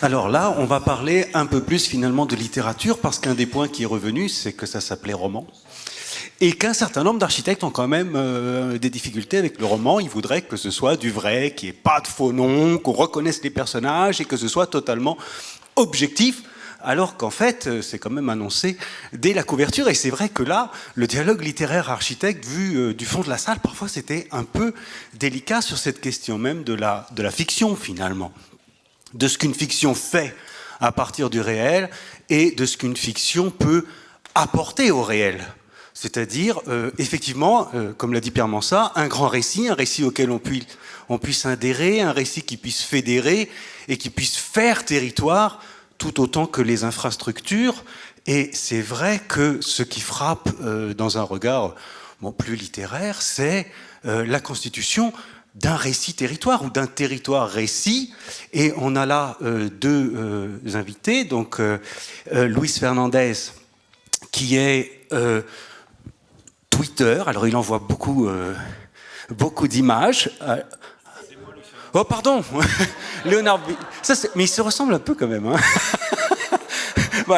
Alors là, on va parler un peu plus finalement de littérature, parce qu'un des points qui est revenu, c'est que ça s'appelait roman. Et qu'un certain nombre d'architectes ont quand même des difficultés avec le roman. Ils voudraient que ce soit du vrai, qu'il n'y ait pas de faux noms, qu'on reconnaisse les personnages et que ce soit totalement objectif. Alors qu'en fait, c'est quand même annoncé dès la couverture. Et c'est vrai que là, le dialogue littéraire-architecte, vu du fond de la salle, parfois c'était un peu délicat sur cette question même de la fiction, finalement. De ce qu'une fiction fait à partir du réel et de ce qu'une fiction peut apporter au réel. C'est-à-dire, effectivement, comme l'a dit Pierre Mansart, un grand récit, un récit auquel on puisse adhérer, un récit qui puisse fédérer et qui puisse faire territoire tout autant que les infrastructures. Et c'est vrai que ce qui frappe dans un regard plus littéraire, c'est la constitution d'un récit-territoire ou d'un territoire-récit. Et on a là deux invités, donc Luis Fernandez, qui est Twitter. Alors il envoie beaucoup d'images. Oh pardon, Léonard. Mais il se ressemble un peu quand même. Hein. Bon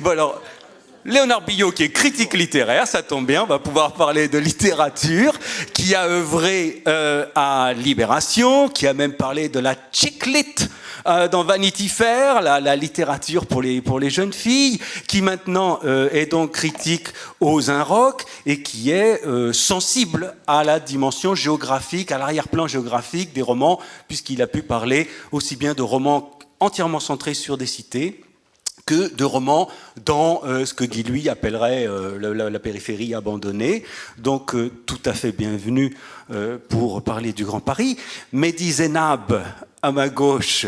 alors, Léonard Billot, qui est critique littéraire, ça tombe bien, on va pouvoir parler de littérature, qui a œuvré à Libération, qui a même parlé de la chick-lit dans Vanity Fair, la littérature pour les jeunes filles, qui maintenant est donc critique aux Inrocks et qui est sensible à la dimension géographique, à l'arrière-plan géographique des romans, puisqu'il a pu parler aussi bien de romans entièrement centrés sur des cités, que de romans dans ce que Guy Lui appellerait la périphérie abandonnée. Donc tout à fait bienvenue pour parler du Grand Paris. Mehdi Zenab, à ma gauche,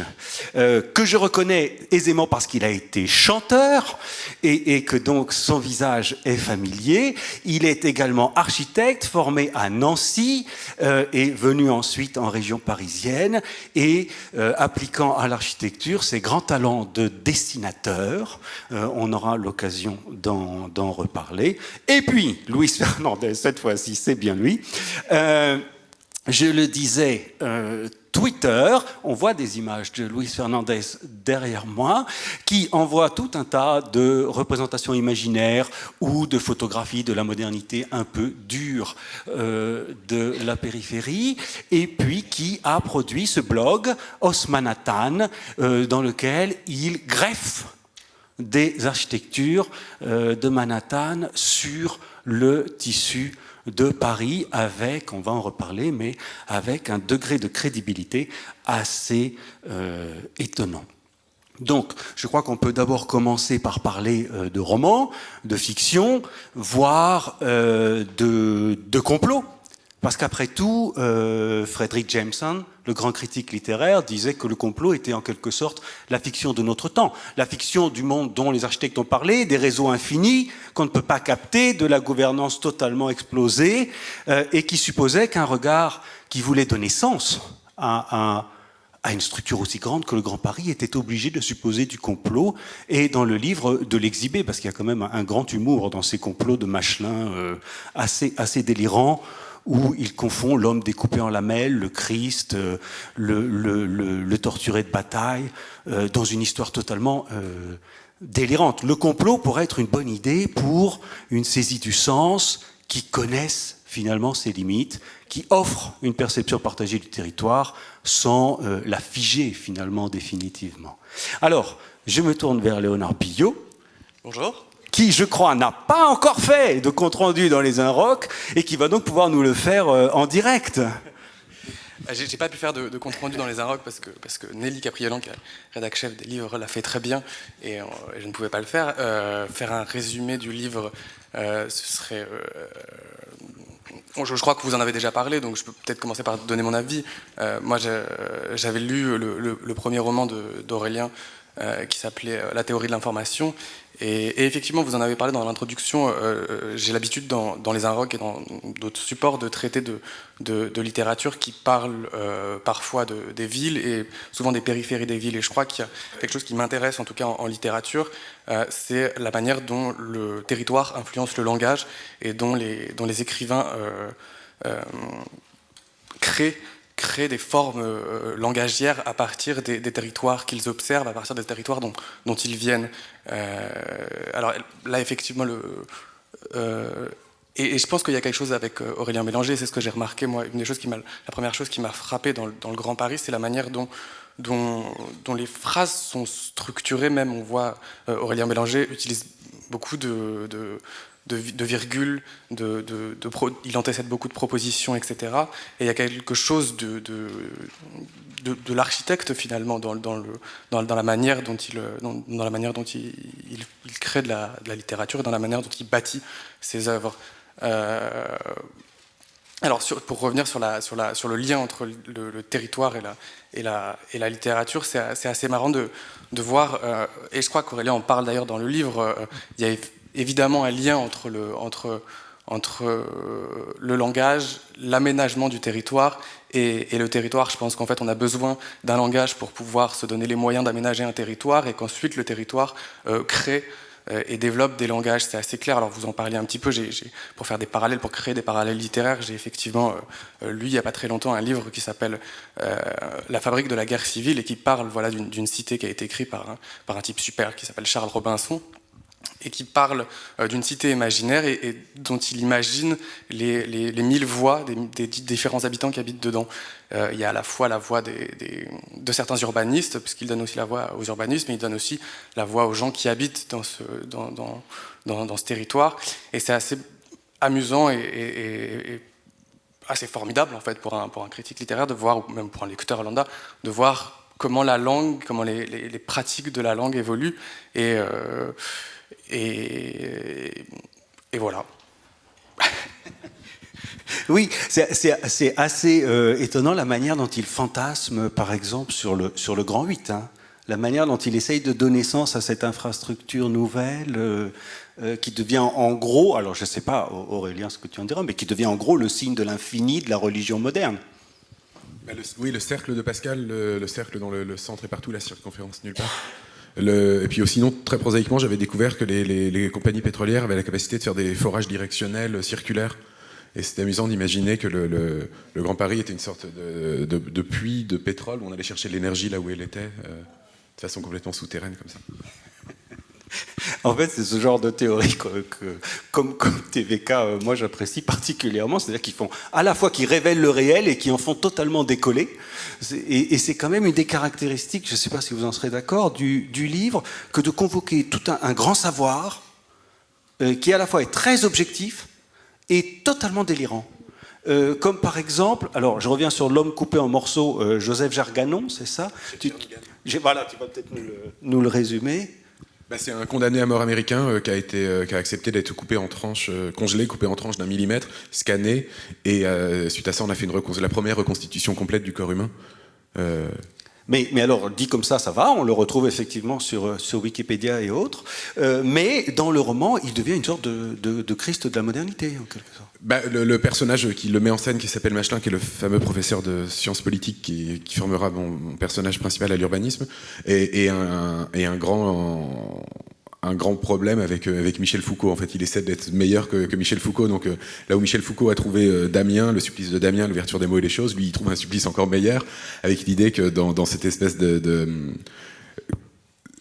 que je reconnais aisément parce qu'il a été chanteur et que donc son visage est familier. Il est également architecte, formé à Nancy, et venu ensuite en région parisienne et appliquant à l'architecture ses grands talents de dessinateur. On aura l'occasion d'en reparler. Et puis, Luis Fernandez, cette fois-ci, c'est bien lui. Je le disais, Twitter, on voit des images de Luis Fernandez derrière moi, qui envoie tout un tas de représentations imaginaires ou de photographies de la modernité un peu dure de la périphérie, et puis qui a produit ce blog Osmanatan, dans lequel il greffe des architectures de Manhattan sur le tissu de Paris, avec, on va en reparler, mais avec un degré de crédibilité assez étonnant. Donc, je crois qu'on peut d'abord commencer par parler de romans, de fiction, voire de complot. Parce qu'après tout, Fredric Jameson, le grand critique littéraire, disait que le complot était en quelque sorte la fiction de notre temps. La fiction du monde dont les architectes ont parlé, des réseaux infinis qu'on ne peut pas capter, de la gouvernance totalement explosée, et qui supposait qu'un regard qui voulait donner sens à une structure aussi grande que le Grand Paris était obligé de supposer du complot, et dans le livre de l'exhiber, parce qu'il y a quand même un grand humour dans ces complots de Machelin assez délirants, où il confond l'homme découpé en lamelles, le Christ, le torturé de bataille, dans une histoire totalement délirante. Le complot pourrait être une bonne idée pour une saisie du sens qui connaisse finalement ses limites, qui offre une perception partagée du territoire sans la figer finalement définitivement. Alors, je me tourne vers Léonard Billot. Bonjour. Qui, je crois, n'a pas encore fait de compte-rendu dans les Inrocks et qui va donc pouvoir nous le faire en direct. J'ai pas pu faire de compte-rendu dans les Inrocks parce que Nelly Capriolan, qui est rédac chef des livres, l'a fait très bien et je ne pouvais pas le faire. Faire un résumé du livre, ce serait... Je crois que vous en avez déjà parlé, donc je peux peut-être commencer par donner mon avis. Moi, j'avais lu le premier roman d'Aurélien qui s'appelait La théorie de l'information. Et effectivement, vous en avez parlé dans l'introduction, j'ai l'habitude dans les Inrocks et dans d'autres supports de traiter de littérature qui parle parfois des villes et souvent des périphéries des villes. Et je crois qu'il y a quelque chose qui m'intéresse, en tout cas en littérature, c'est la manière dont le territoire influence le langage et dont les écrivains créent créer des formes langagières à partir des territoires qu'ils observent, à partir des territoires dont ils viennent. Alors là, effectivement, et je pense qu'il y a quelque chose avec Aurélien Bélanger, c'est ce que j'ai remarqué, moi, la première chose qui m'a frappé dans le Grand Paris, c'est la manière dont les phrases sont structurées, même on voit Aurélien Bélanger utilise beaucoup de virgules, il antécède beaucoup de propositions, etc. Et il y a quelque chose de l'architecte finalement dans la manière dont il crée de la littérature et dans la manière dont il bâtit ses œuvres. Alors pour revenir sur le lien entre le territoire et la littérature, c'est assez marrant de voir, et je crois qu'Aurélien en parle d'ailleurs dans le livre, il y a évidemment un lien entre le langage, l'aménagement du territoire et le territoire. Je pense qu'en fait on a besoin d'un langage pour pouvoir se donner les moyens d'aménager un territoire et qu'ensuite le territoire crée et développe des langages. C'est assez clair. Alors vous en parliez un petit peu, pour faire des parallèles, pour créer des parallèles littéraires, j'ai effectivement lu il n'y a pas très longtemps un livre qui s'appelle La fabrique de la guerre civile et qui parle d'une cité qui a été écrite par un type super qui s'appelle Charles Robinson et qui parle d'une cité imaginaire et dont il imagine les 1000 voix des différents habitants qui habitent dedans. Il y a à la fois la voix de certains urbanistes, puisqu'il donne aussi la voix aux urbanistes, mais il donne aussi la voix aux gens qui habitent dans ce territoire. Et c'est assez amusant et assez formidable, en fait, pour un critique littéraire, de voir, ou même pour un lecteur lambda, de voir comment la langue, comment les pratiques de la langue évoluent. Et voilà. Oui, c'est assez étonnant la manière dont il fantasme, par exemple, sur le Grand 8. Hein. La manière dont il essaye de donner sens à cette infrastructure nouvelle qui devient en gros, alors je ne sais pas, Aurélien, ce que tu en diras, mais qui devient en gros le signe de l'infini de la religion moderne. Oui, le cercle de Pascal, le cercle dont le centre est partout, la circonférence nulle part. Et puis sinon, très prosaïquement, j'avais découvert que les compagnies pétrolières avaient la capacité de faire des forages directionnels circulaires. Et c'était amusant d'imaginer que le Grand Paris était une sorte de puits de pétrole où on allait chercher l'énergie là où elle était, de façon complètement souterraine comme ça. En fait, c'est ce genre de théorie comme TVK, moi j'apprécie particulièrement, c'est-à-dire qu'ils font à la fois qu'ils révèlent le réel et qui en font totalement décoller. Et c'est quand même une des caractéristiques, je ne sais pas si vous en serez d'accord, du livre, que de convoquer tout un grand savoir qui à la fois est très objectif et totalement délirant. Comme par exemple, alors je reviens sur L'homme coupé en morceaux, Joseph Jarganon, c'est ça? Voilà, tu vas peut-être nous le résumer. C'est un condamné à mort américain qui a accepté d'être coupé en tranches, congelé, coupé en tranches d'1 millimètre, scanné, et suite à ça, on a fait la première reconstitution complète du corps humain. Mais alors, dit comme ça va, on le retrouve effectivement sur Wikipédia et autres, mais dans le roman, il devient une sorte de Christ de la modernité, en quelque sorte. Le personnage qui le met en scène, qui s'appelle Machelin, qui est le fameux professeur de sciences politiques qui formera mon personnage principal à l'urbanisme, et un grand problème avec Michel Foucault. En fait, il essaie d'être meilleur que Michel Foucault. Donc là où Michel Foucault a trouvé Damien, le supplice de Damien, l'ouverture des mots et des choses, lui il trouve un supplice encore meilleur, avec l'idée que dans cette espèce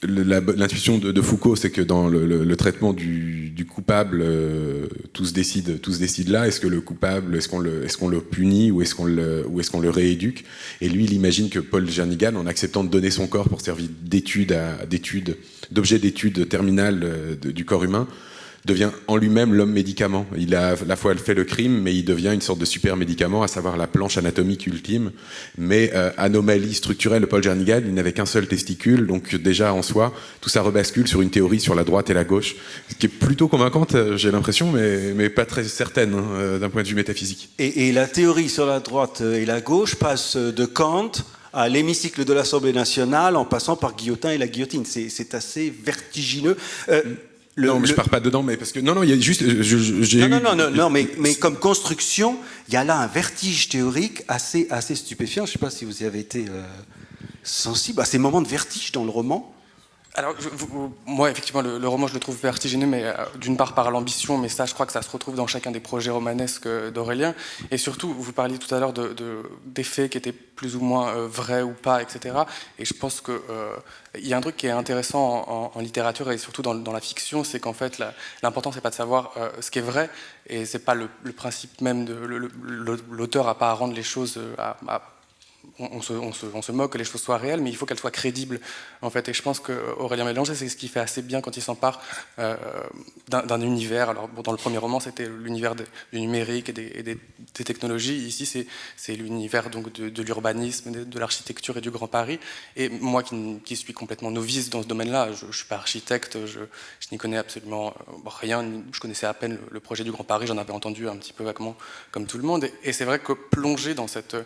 l'intuition de Foucault, c'est que dans le traitement du coupable, tout se décide là. Est-ce que le coupable, est-ce qu'on le punit ou est-ce qu'on le rééduque? Et lui, il imagine que Paul Jernigan, en acceptant de donner son corps pour servir d'objet d'étude terminale du corps humain, devient en lui-même l'homme médicament. Il a à la fois fait le crime, mais il devient une sorte de super médicament, à savoir la planche anatomique ultime. Mais anomalie structurelle, Paul Jernigan, il n'avait qu'un seul testicule, donc déjà en soi, tout ça rebascule sur une théorie sur la droite et la gauche, ce qui est plutôt convaincante, j'ai l'impression, mais pas très certaine d'un point de vue métaphysique. Et la théorie sur la droite et la gauche passe de Kant à l'hémicycle de l'Assemblée nationale, en passant par Guillotin et la guillotine. C'est assez vertigineux. Je pars pas dedans, mais parce que il y a juste. Mais comme construction, il y a là un vertige théorique assez stupéfiant. Je ne sais pas si vous y avez été sensible à ces moments de vertige dans le roman. Alors, moi, effectivement, le roman, je le trouve vertigineux, mais d'une part par l'ambition, mais ça, je crois que ça se retrouve dans chacun des projets romanesques d'Aurélien. Et surtout, vous parliez tout à l'heure d'effets qui étaient plus ou moins vrais ou pas, etc. Et je pense qu'il y a un truc qui est intéressant en littérature et surtout dans la fiction, c'est qu'en fait, l'important, c'est pas de savoir ce qui est vrai, et c'est pas le principe même de l'auteur à pas à rendre les choses on se moque que les choses soient réelles, mais il faut qu'elles soient crédibles, en fait. Et je pense qu'Aurélien Mélanger, c'est ce qu'il fait assez bien quand il s'empare d'un univers. Alors, bon, dans le premier roman, c'était l'univers du numérique et des technologies. Ici, c'est l'univers donc de l'urbanisme, de l'architecture et du Grand Paris. Et moi, qui suis complètement novice dans ce domaine-là, je ne suis pas architecte, je n'y connais absolument rien. Je connaissais à peine le projet du Grand Paris, j'en avais entendu un petit peu vaguement, comme tout le monde. Et c'est vrai que plonger dans cet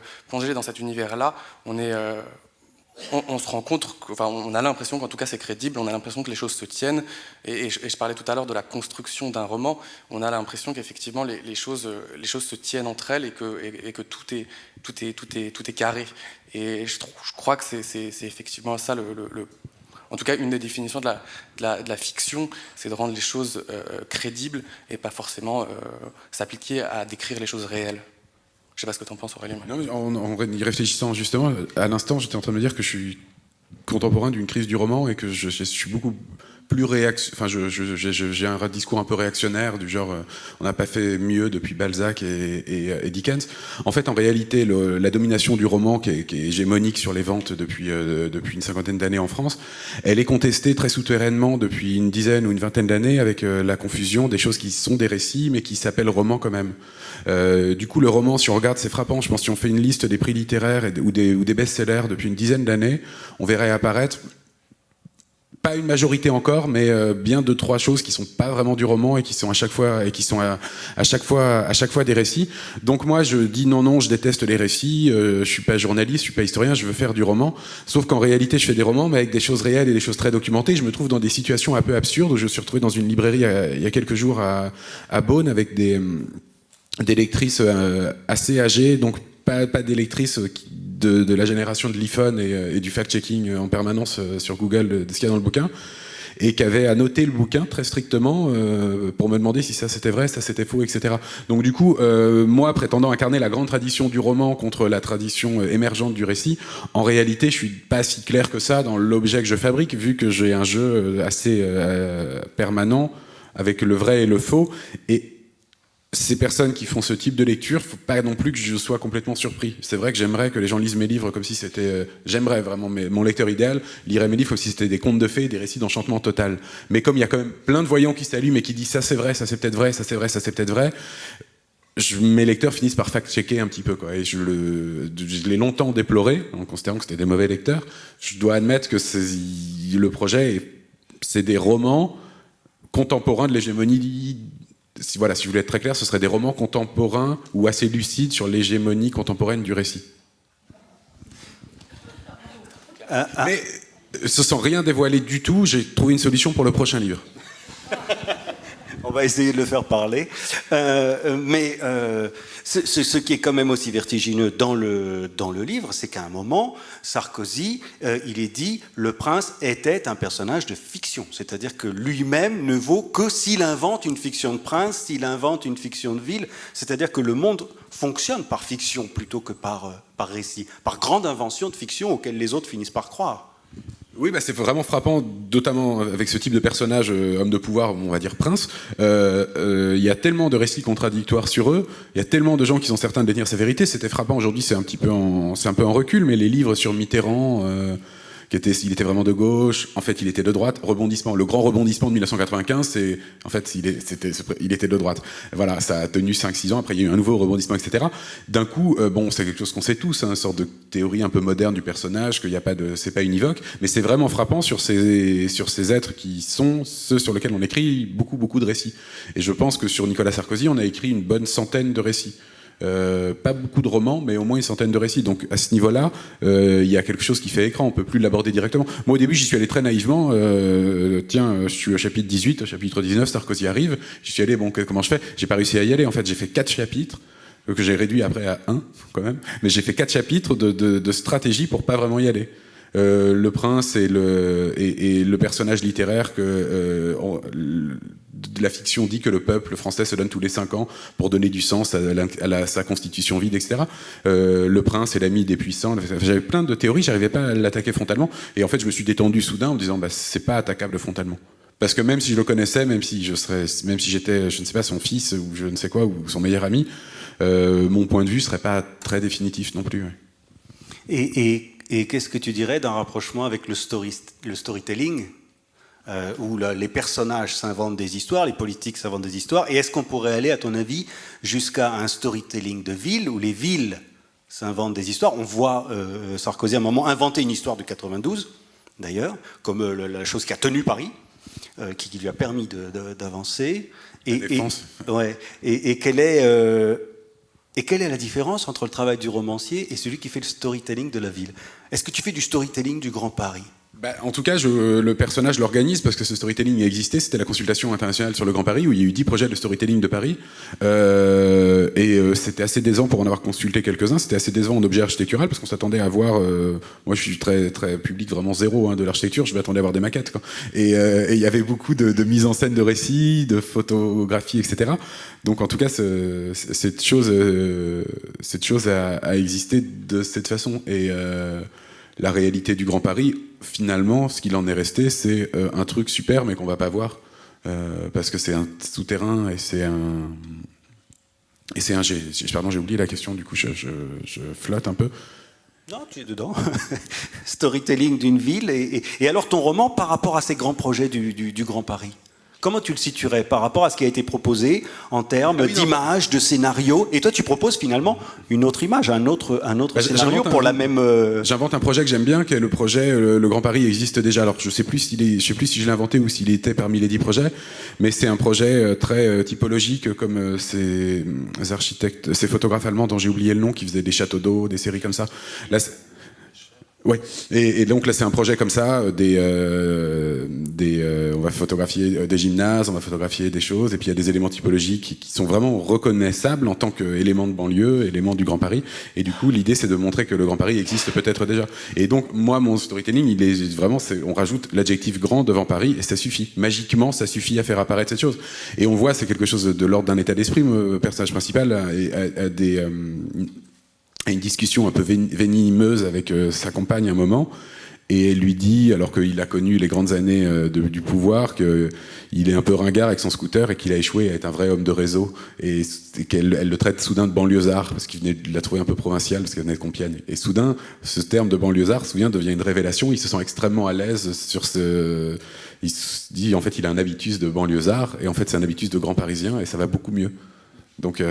univers-là, on se rend compte, on a l'impression qu'en tout cas c'est crédible, on a l'impression que les choses se tiennent, et je parlais tout à l'heure de la construction d'un roman, on a l'impression qu'effectivement les choses se tiennent entre elles et que tout est carré. Et je crois que c'est effectivement ça en tout cas, une des définitions de la fiction, c'est de rendre les choses crédibles et pas forcément s'appliquer à décrire les choses réelles. Je sais pas ce que tu en penses, Aurélien. Non, en y réfléchissant justement, à l'instant, j'étais en train de me dire que je suis contemporain d'une crise du roman et que je suis beaucoup plus j'ai un discours un peu réactionnaire du genre on n'a pas fait mieux depuis Balzac et Dickens. En fait, en réalité, la domination du roman qui est hégémonique sur les ventes depuis une cinquantaine d'années en France, elle est contestée très souterrainement depuis une dizaine ou une vingtaine d'années avec la confusion des choses qui sont des récits mais qui s'appellent romans quand même. Du coup, le roman, si on regarde, c'est frappant. Je pense que si on fait une liste des prix littéraires ou des best-sellers depuis une dizaine d'années, on verrait apparaître pas une majorité encore, mais bien 2-3 choses qui sont pas vraiment du roman et qui sont à chaque fois des récits. Donc moi, je dis non, je déteste les récits. Je suis pas journaliste, je suis pas historien, je veux faire du roman. Sauf qu'en réalité, je fais des romans, mais avec des choses réelles et des choses très documentées. Je me trouve dans des situations un peu absurdes. Je me suis retrouvé dans une librairie il y a quelques jours à Beaune avec des lectrices assez âgées, donc pas des lectrices de la génération de l'iPhone et du fact-checking en permanence sur Google de ce qu'il y a dans le bouquin, et qui avaient annoté le bouquin très strictement pour me demander si ça c'était vrai, ça c'était faux, etc. Donc du coup, moi prétendant incarner la grande tradition du roman contre la tradition émergente du récit, en réalité je suis pas si clair que ça dans l'objet que je fabrique, vu que j'ai un jeu assez permanent avec le vrai et le faux, et ces personnes qui font ce type de lecture, faut pas non plus que je sois complètement surpris. C'est vrai que j'aimerais que les gens lisent mes livres comme si c'était... j'aimerais vraiment, mais mon lecteur idéal lirait mes livres comme si c'était des contes de fées, des récits d'enchantement total. Mais comme il y a quand même plein de voyants qui s'allument et qui disent ça c'est vrai, ça c'est peut-être vrai, ça c'est vrai, ça c'est peut-être vrai, mes lecteurs finissent par fact-checker un petit peu, quoi. Et je l'ai longtemps déploré, en considérant que c'était des mauvais lecteurs. Je dois admettre que le projet, c'est des romans contemporains de l'hégémonie... Si je voulais être très clair, ce seraient des romans contemporains ou assez lucides sur l'hégémonie contemporaine du récit. Mais sans rien dévoiler du tout, j'ai trouvé une solution pour le prochain livre. On va essayer de le faire parler. Mais ce qui est quand même aussi vertigineux dans le livre, c'est qu'à un moment, Sarkozy, il est dit, le prince était un personnage de fiction. C'est-à-dire que lui-même ne vaut que s'il invente une fiction de prince, s'il invente une fiction de ville. C'est-à-dire que le monde fonctionne par fiction plutôt que par récit, par grande invention de fiction auxquelles les autres finissent par croire. Oui, c'est vraiment frappant, notamment avec ce type de personnage, homme de pouvoir, on va dire prince. Il y a tellement de récits contradictoires sur eux, il y a tellement de gens qui sont certains de détenir sa vérité. C'était frappant aujourd'hui, c'est un peu en recul, mais les livres sur Mitterrand, il était vraiment de gauche, en fait il était de droite, le grand rebondissement de 1995, il était de droite. Voilà, ça a tenu 5-6 ans, après il y a eu un nouveau rebondissement, etc. D'un coup, c'est quelque chose qu'on sait tous, une sorte de théorie un peu moderne du personnage, c'est pas univoque, mais c'est vraiment frappant sur ces êtres qui sont ceux sur lesquels on écrit beaucoup de récits. Et je pense que sur Nicolas Sarkozy, on a écrit une bonne centaine de récits. Pas beaucoup de romans, mais au moins une centaine de récits. Donc à ce niveau-là, il y a quelque chose qui fait écran, on peut plus l'aborder directement. Moi au début j'y suis allé très naïvement, je suis au chapitre 18, au chapitre 19, Sarkozy arrive, j'y suis allé, comment je fais? J'ai pas réussi à y aller, en fait j'ai fait 4 chapitres, que j'ai réduit après à 1 quand même, mais j'ai fait 4 chapitres de stratégie pour pas vraiment y aller. Le prince et le personnage littéraire de la fiction dit que le peuple français se donne tous les 5 ans pour donner du sens à sa constitution vide, etc. Le prince est l'ami des puissants. J'avais plein de théories, j'arrivais pas à l'attaquer frontalement. Et en fait, je me suis détendu soudain en me disant, c'est pas attaquable frontalement. Parce que même si je le connaissais, même si j'étais, je ne sais pas, son fils ou je ne sais quoi, ou son meilleur ami, mon point de vue serait pas très définitif non plus. Ouais. Et qu'est-ce que tu dirais d'un rapprochement avec le storytelling, où les personnages s'inventent des histoires, les politiques s'inventent des histoires, et est-ce qu'on pourrait aller, à ton avis, jusqu'à un storytelling de ville, où les villes s'inventent des histoires? On voit Sarkozy à un moment inventer une histoire de 92, d'ailleurs, comme la chose qui a tenu Paris, qui lui a permis d'avancer. La défense. Et quelle est la différence entre le travail du romancier et celui qui fait le storytelling de la ville? Est-ce que tu fais du storytelling du Grand Paris? En tout cas, le personnage l'organise parce que ce storytelling existait. C'était la consultation internationale sur le Grand Paris où il y a eu 10 projets de storytelling de Paris. C'était assez décevant pour en avoir consulté quelques-uns. C'était assez décevant en objet architectural parce qu'on s'attendait à voir... moi, je suis très, très public, vraiment zéro de l'architecture. Je m'attendais à voir des maquettes, quoi. Et il y avait beaucoup de mise en scène de récits, de photographie, etc. Donc, en tout cas, cette chose a existé de cette façon. Et... la réalité du Grand Paris, finalement, ce qu'il en est resté, c'est un truc super, mais qu'on va pas voir, parce que c'est un souterrain et c'est un... Pardon, j'ai oublié la question, du coup, je flotte un peu. Non, tu es dedans. Storytelling d'une ville. Et alors, ton roman, par rapport à ces grands projets du Grand Paris, comment tu le situerais par rapport à ce qui a été proposé en termes d'image, de scénario? Et toi, tu proposes finalement une autre image, un autre scénario pour la même... J'invente un projet que j'aime bien, qui est le projet Le Grand Paris existe déjà. Alors, je sais plus si je l'ai inventé ou s'il était parmi les 10 projets, mais c'est un projet très typologique, comme ces architectes, ces photographes allemands dont j'ai oublié le nom, qui faisaient des châteaux d'eau, des séries comme ça. Là, ouais, et donc là c'est un projet comme ça, on va photographier des gymnases, on va photographier des choses, et puis il y a des éléments typologiques qui sont vraiment reconnaissables en tant qu'éléments de banlieue, éléments du Grand Paris, et du coup l'idée c'est de montrer que le Grand Paris existe peut-être déjà. Et donc moi mon storytelling il est vraiment, on rajoute l'adjectif grand devant Paris et ça suffit, magiquement ça suffit à faire apparaître cette chose. Et on voit c'est quelque chose de l'ordre d'un état d'esprit, le personnage principal a une discussion un peu venimeuse avec sa compagne à un moment, et elle lui dit, alors qu'il a connu les grandes années du pouvoir, qu'il est un peu ringard avec son scooter et qu'il a échoué à être un vrai homme de réseau, et qu'elle le traite soudain de banlieusard parce qu'il venait de la trouver un peu provinciale parce qu'elle venait de Compiègne. Et soudain, ce terme de banlieusard, soudain, devient une révélation. Il se sent extrêmement à l'aise sur ce... Il se dit, en fait, il a un habitus de banlieusard, et en fait, c'est un habitus de grand parisien, et ça va beaucoup mieux. Donc,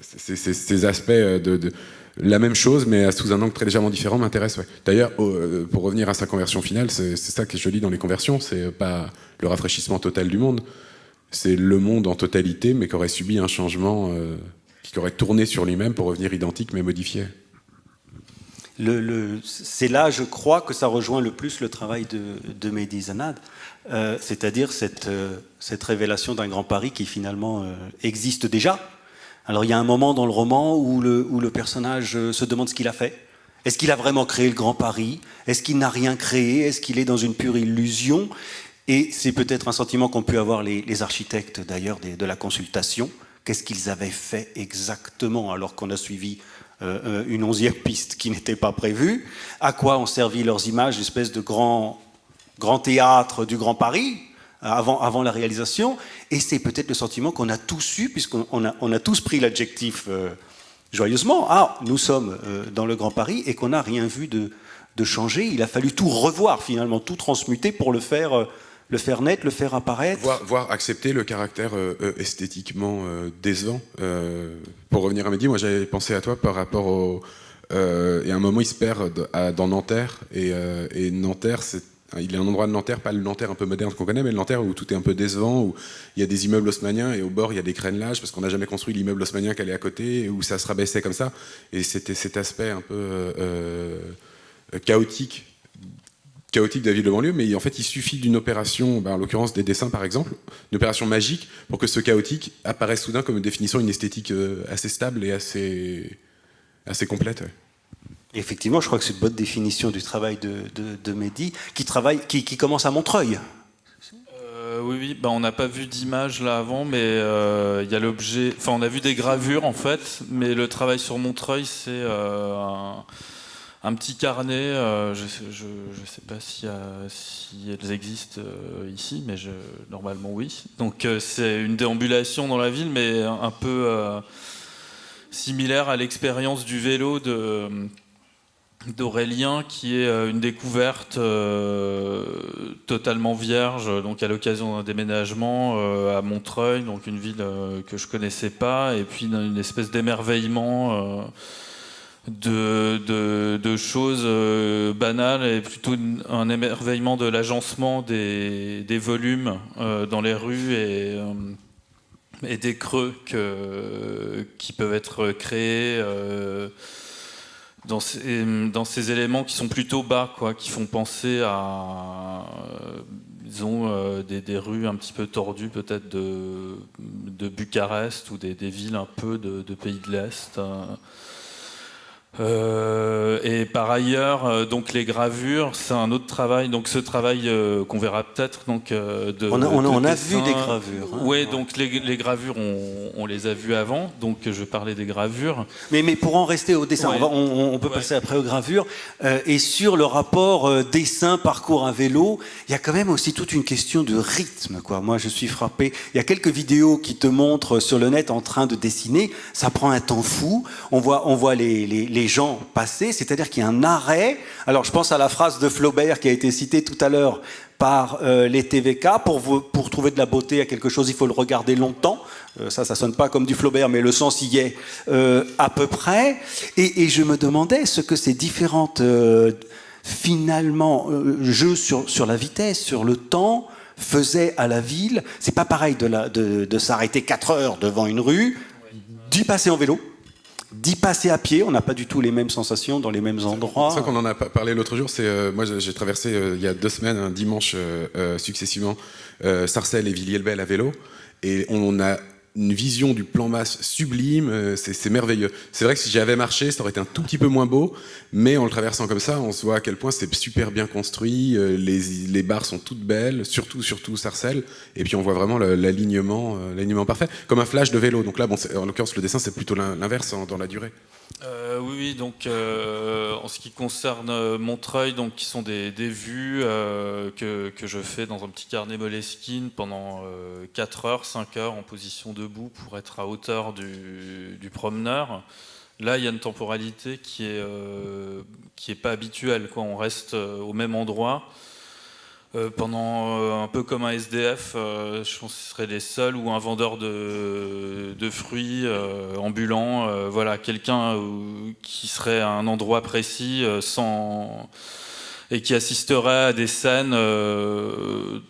ces aspects de la même chose, mais sous un angle très légèrement différent, m'intéresse. Ouais. D'ailleurs, pour revenir à sa conversion finale, c'est ça qui est joli dans les conversions, c'est pas le rafraîchissement total du monde, c'est le monde en totalité, mais qui aurait subi un changement, qui aurait tourné sur lui-même pour revenir identique, mais modifié. C'est là, je crois, que ça rejoint le plus le travail de Mehdi Zanad, c'est-à-dire cette révélation d'un Grand Paris qui finalement existe déjà. Alors il y a un moment dans le roman où le personnage se demande ce qu'il a fait. Est-ce qu'il a vraiment créé le Grand Paris? Est-ce qu'il n'a rien créé? Est-ce qu'il est dans une pure illusion? Et c'est peut-être un sentiment qu'ont pu avoir les architectes d'ailleurs de la consultation. Qu'est-ce qu'ils avaient fait exactement alors qu'on a suivi une 11e piste qui n'était pas prévue? À quoi ont servi leurs images, l'espèce de grand théâtre du Grand Paris avant la réalisation? Et c'est peut-être le sentiment qu'on a tous eu, puisqu'on a tous pris l'adjectif joyeusement. Ah, nous sommes dans le Grand Paris, et qu'on n'a rien vu de changer. Il a fallu tout revoir, finalement, tout transmuter pour le faire naître, le faire apparaître. Voir accepter le caractère esthétiquement décevant. Pour revenir à Mehdi, moi j'avais pensé à toi par rapport au... et à un moment, il se perd dans Nanterre, et Nanterre, il est un endroit de Nanterre, pas le Nanterre un peu moderne qu'on connaît, mais le Nanterre où tout est un peu décevant, où il y a des immeubles haussmanniens et au bord il y a des crénelages parce qu'on n'a jamais construit l'immeuble haussmannien qui allait à côté, où ça se rabaissait comme ça. Et c'était cet aspect un peu chaotique de la ville de banlieue, mais en fait il suffit d'une opération, en l'occurrence des dessins par exemple, une opération magique pour que ce chaotique apparaisse soudain comme définissant une esthétique assez stable et assez complète. Ouais. Effectivement, je crois que c'est une bonne définition du travail de Mehdi, qui commence à Montreuil. Oui, on n'a pas vu d'image là avant, mais il y a l'objet. Enfin, on a vu des gravures en fait, mais le travail sur Montreuil, c'est un petit carnet. Je sais pas si elles existent ici, mais normalement oui. Donc c'est une déambulation dans la ville, mais un peu similaire à l'expérience du vélo d'Aurélien, qui est une découverte totalement vierge, donc à l'occasion d'un déménagement à Montreuil, donc une ville que je connaissais pas, et puis une espèce d'émerveillement de choses banales, et plutôt un émerveillement de l'agencement des volumes dans les rues et des creux qui peuvent être créés dans ces éléments qui sont plutôt bas, quoi, qui font penser à disons des rues un petit peu tordues peut-être de Bucarest ou des villes un peu de pays de l'Est. Et par ailleurs, donc les gravures, c'est un autre travail. Donc ce travail qu'on verra peut-être. Donc on a vu des gravures. Hein, oui, donc les gravures, on les a vues avant. Donc je parlais des gravures. Mais pour en rester au dessin, ouais. on peut passer après aux gravures. Et sur le rapport dessin parcours à vélo, il y a quand même aussi toute une question de rythme, quoi. Moi, je suis frappé. Il y a quelques vidéos qui te montrent sur le net en train de dessiner. Ça prend un temps fou. On voit les gens passer, c'est-à-dire qu'il y a un arrêt. Alors je pense à la phrase de Flaubert qui a été citée tout à l'heure par les TVK. Pour trouver de la beauté à quelque chose, il faut le regarder longtemps. Ça sonne pas comme du Flaubert, mais le sens y est à peu près. Et je me demandais ce que ces différentes finalement jeux sur la vitesse, sur le temps faisaient à la ville. C'est pas pareil de s'arrêter 4 heures devant une rue, d'y passer en vélo, d'y passer à pied. On n'a pas du tout les mêmes sensations dans les mêmes endroits. C'est ça qu'on en a parlé l'autre jour. Moi, j'ai traversé il y a 2 semaines, un dimanche successivement, Sarcelles et Villiers-le-Bel à vélo. Et on a une vision du plan masse sublime, c'est merveilleux. C'est vrai que si j'y avais marché, ça aurait été un tout petit peu moins beau, mais en le traversant comme ça, on se voit à quel point c'est super bien construit, les barres sont toutes belles, surtout Sarcelles, et puis on voit vraiment l'alignement parfait, comme un flash de vélo. Donc là, en l'occurrence, le dessin, c'est plutôt l'inverse dans la durée. Oui, donc en ce qui concerne Montreuil, donc qui sont des vues que je fais dans un petit carnet Moleskine pendant 4 heures, 5 heures en position debout pour être à hauteur du promeneur. Là, il y a une temporalité qui est pas habituelle, quoi. On reste au même endroit. Pendant un peu comme un SDF, je pense que ce serait les seuls, ou un vendeur de fruits ambulant, voilà, quelqu'un qui serait à un endroit précis et qui assisterait à des scènes,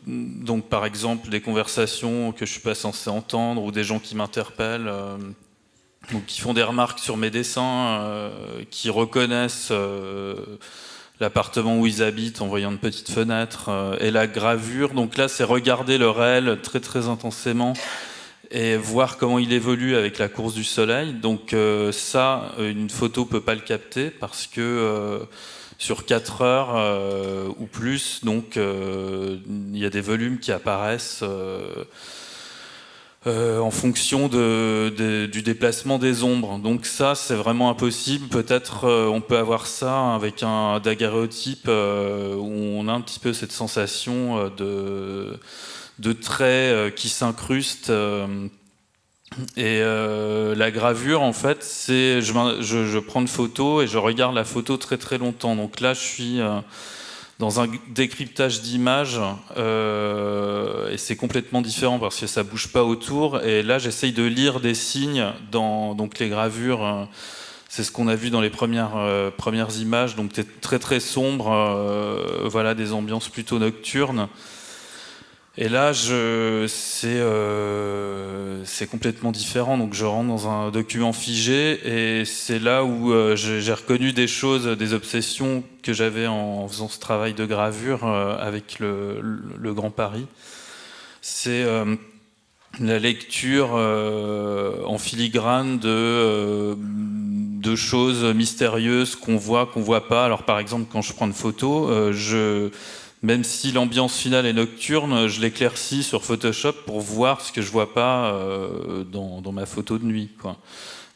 donc par exemple des conversations que je suis pas censé entendre, ou des gens qui m'interpellent, ou qui font des remarques sur mes dessins, qui reconnaissent l'appartement où ils habitent en voyant une petite fenêtre, et la gravure. Donc là, c'est regarder le réel très très intensément et voir comment il évolue avec la course du soleil. Donc ça, une photo peut pas le capter parce que sur 4 heures ou plus, donc il y a des volumes qui apparaissent en fonction du déplacement des ombres. Donc ça, c'est vraiment impossible. Peut-être on peut avoir ça avec un daguerréotype où on a un petit peu cette sensation de traits qui s'incrustent. Et la gravure, en fait, c'est je prends une photo et je regarde la photo très très longtemps. Donc là, je suis dans un décryptage d'images, et c'est complètement différent parce que ça bouge pas autour. Et là, j'essaye de lire des signes dans donc les gravures. C'est ce qu'on a vu dans les premières images. Donc très très sombre, voilà, des ambiances plutôt nocturnes. Et là, c'est complètement différent. Donc je rentre dans un document figé, et c'est là où j'ai reconnu des choses, des obsessions que j'avais en faisant ce travail de gravure avec le Grand Paris. C'est la lecture en filigrane de choses mystérieuses qu'on voit pas. Alors par exemple, quand je prends une photo, même si l'ambiance finale est nocturne, je l'éclaircis sur Photoshop pour voir ce que je vois pas dans ma photo de nuit, quoi.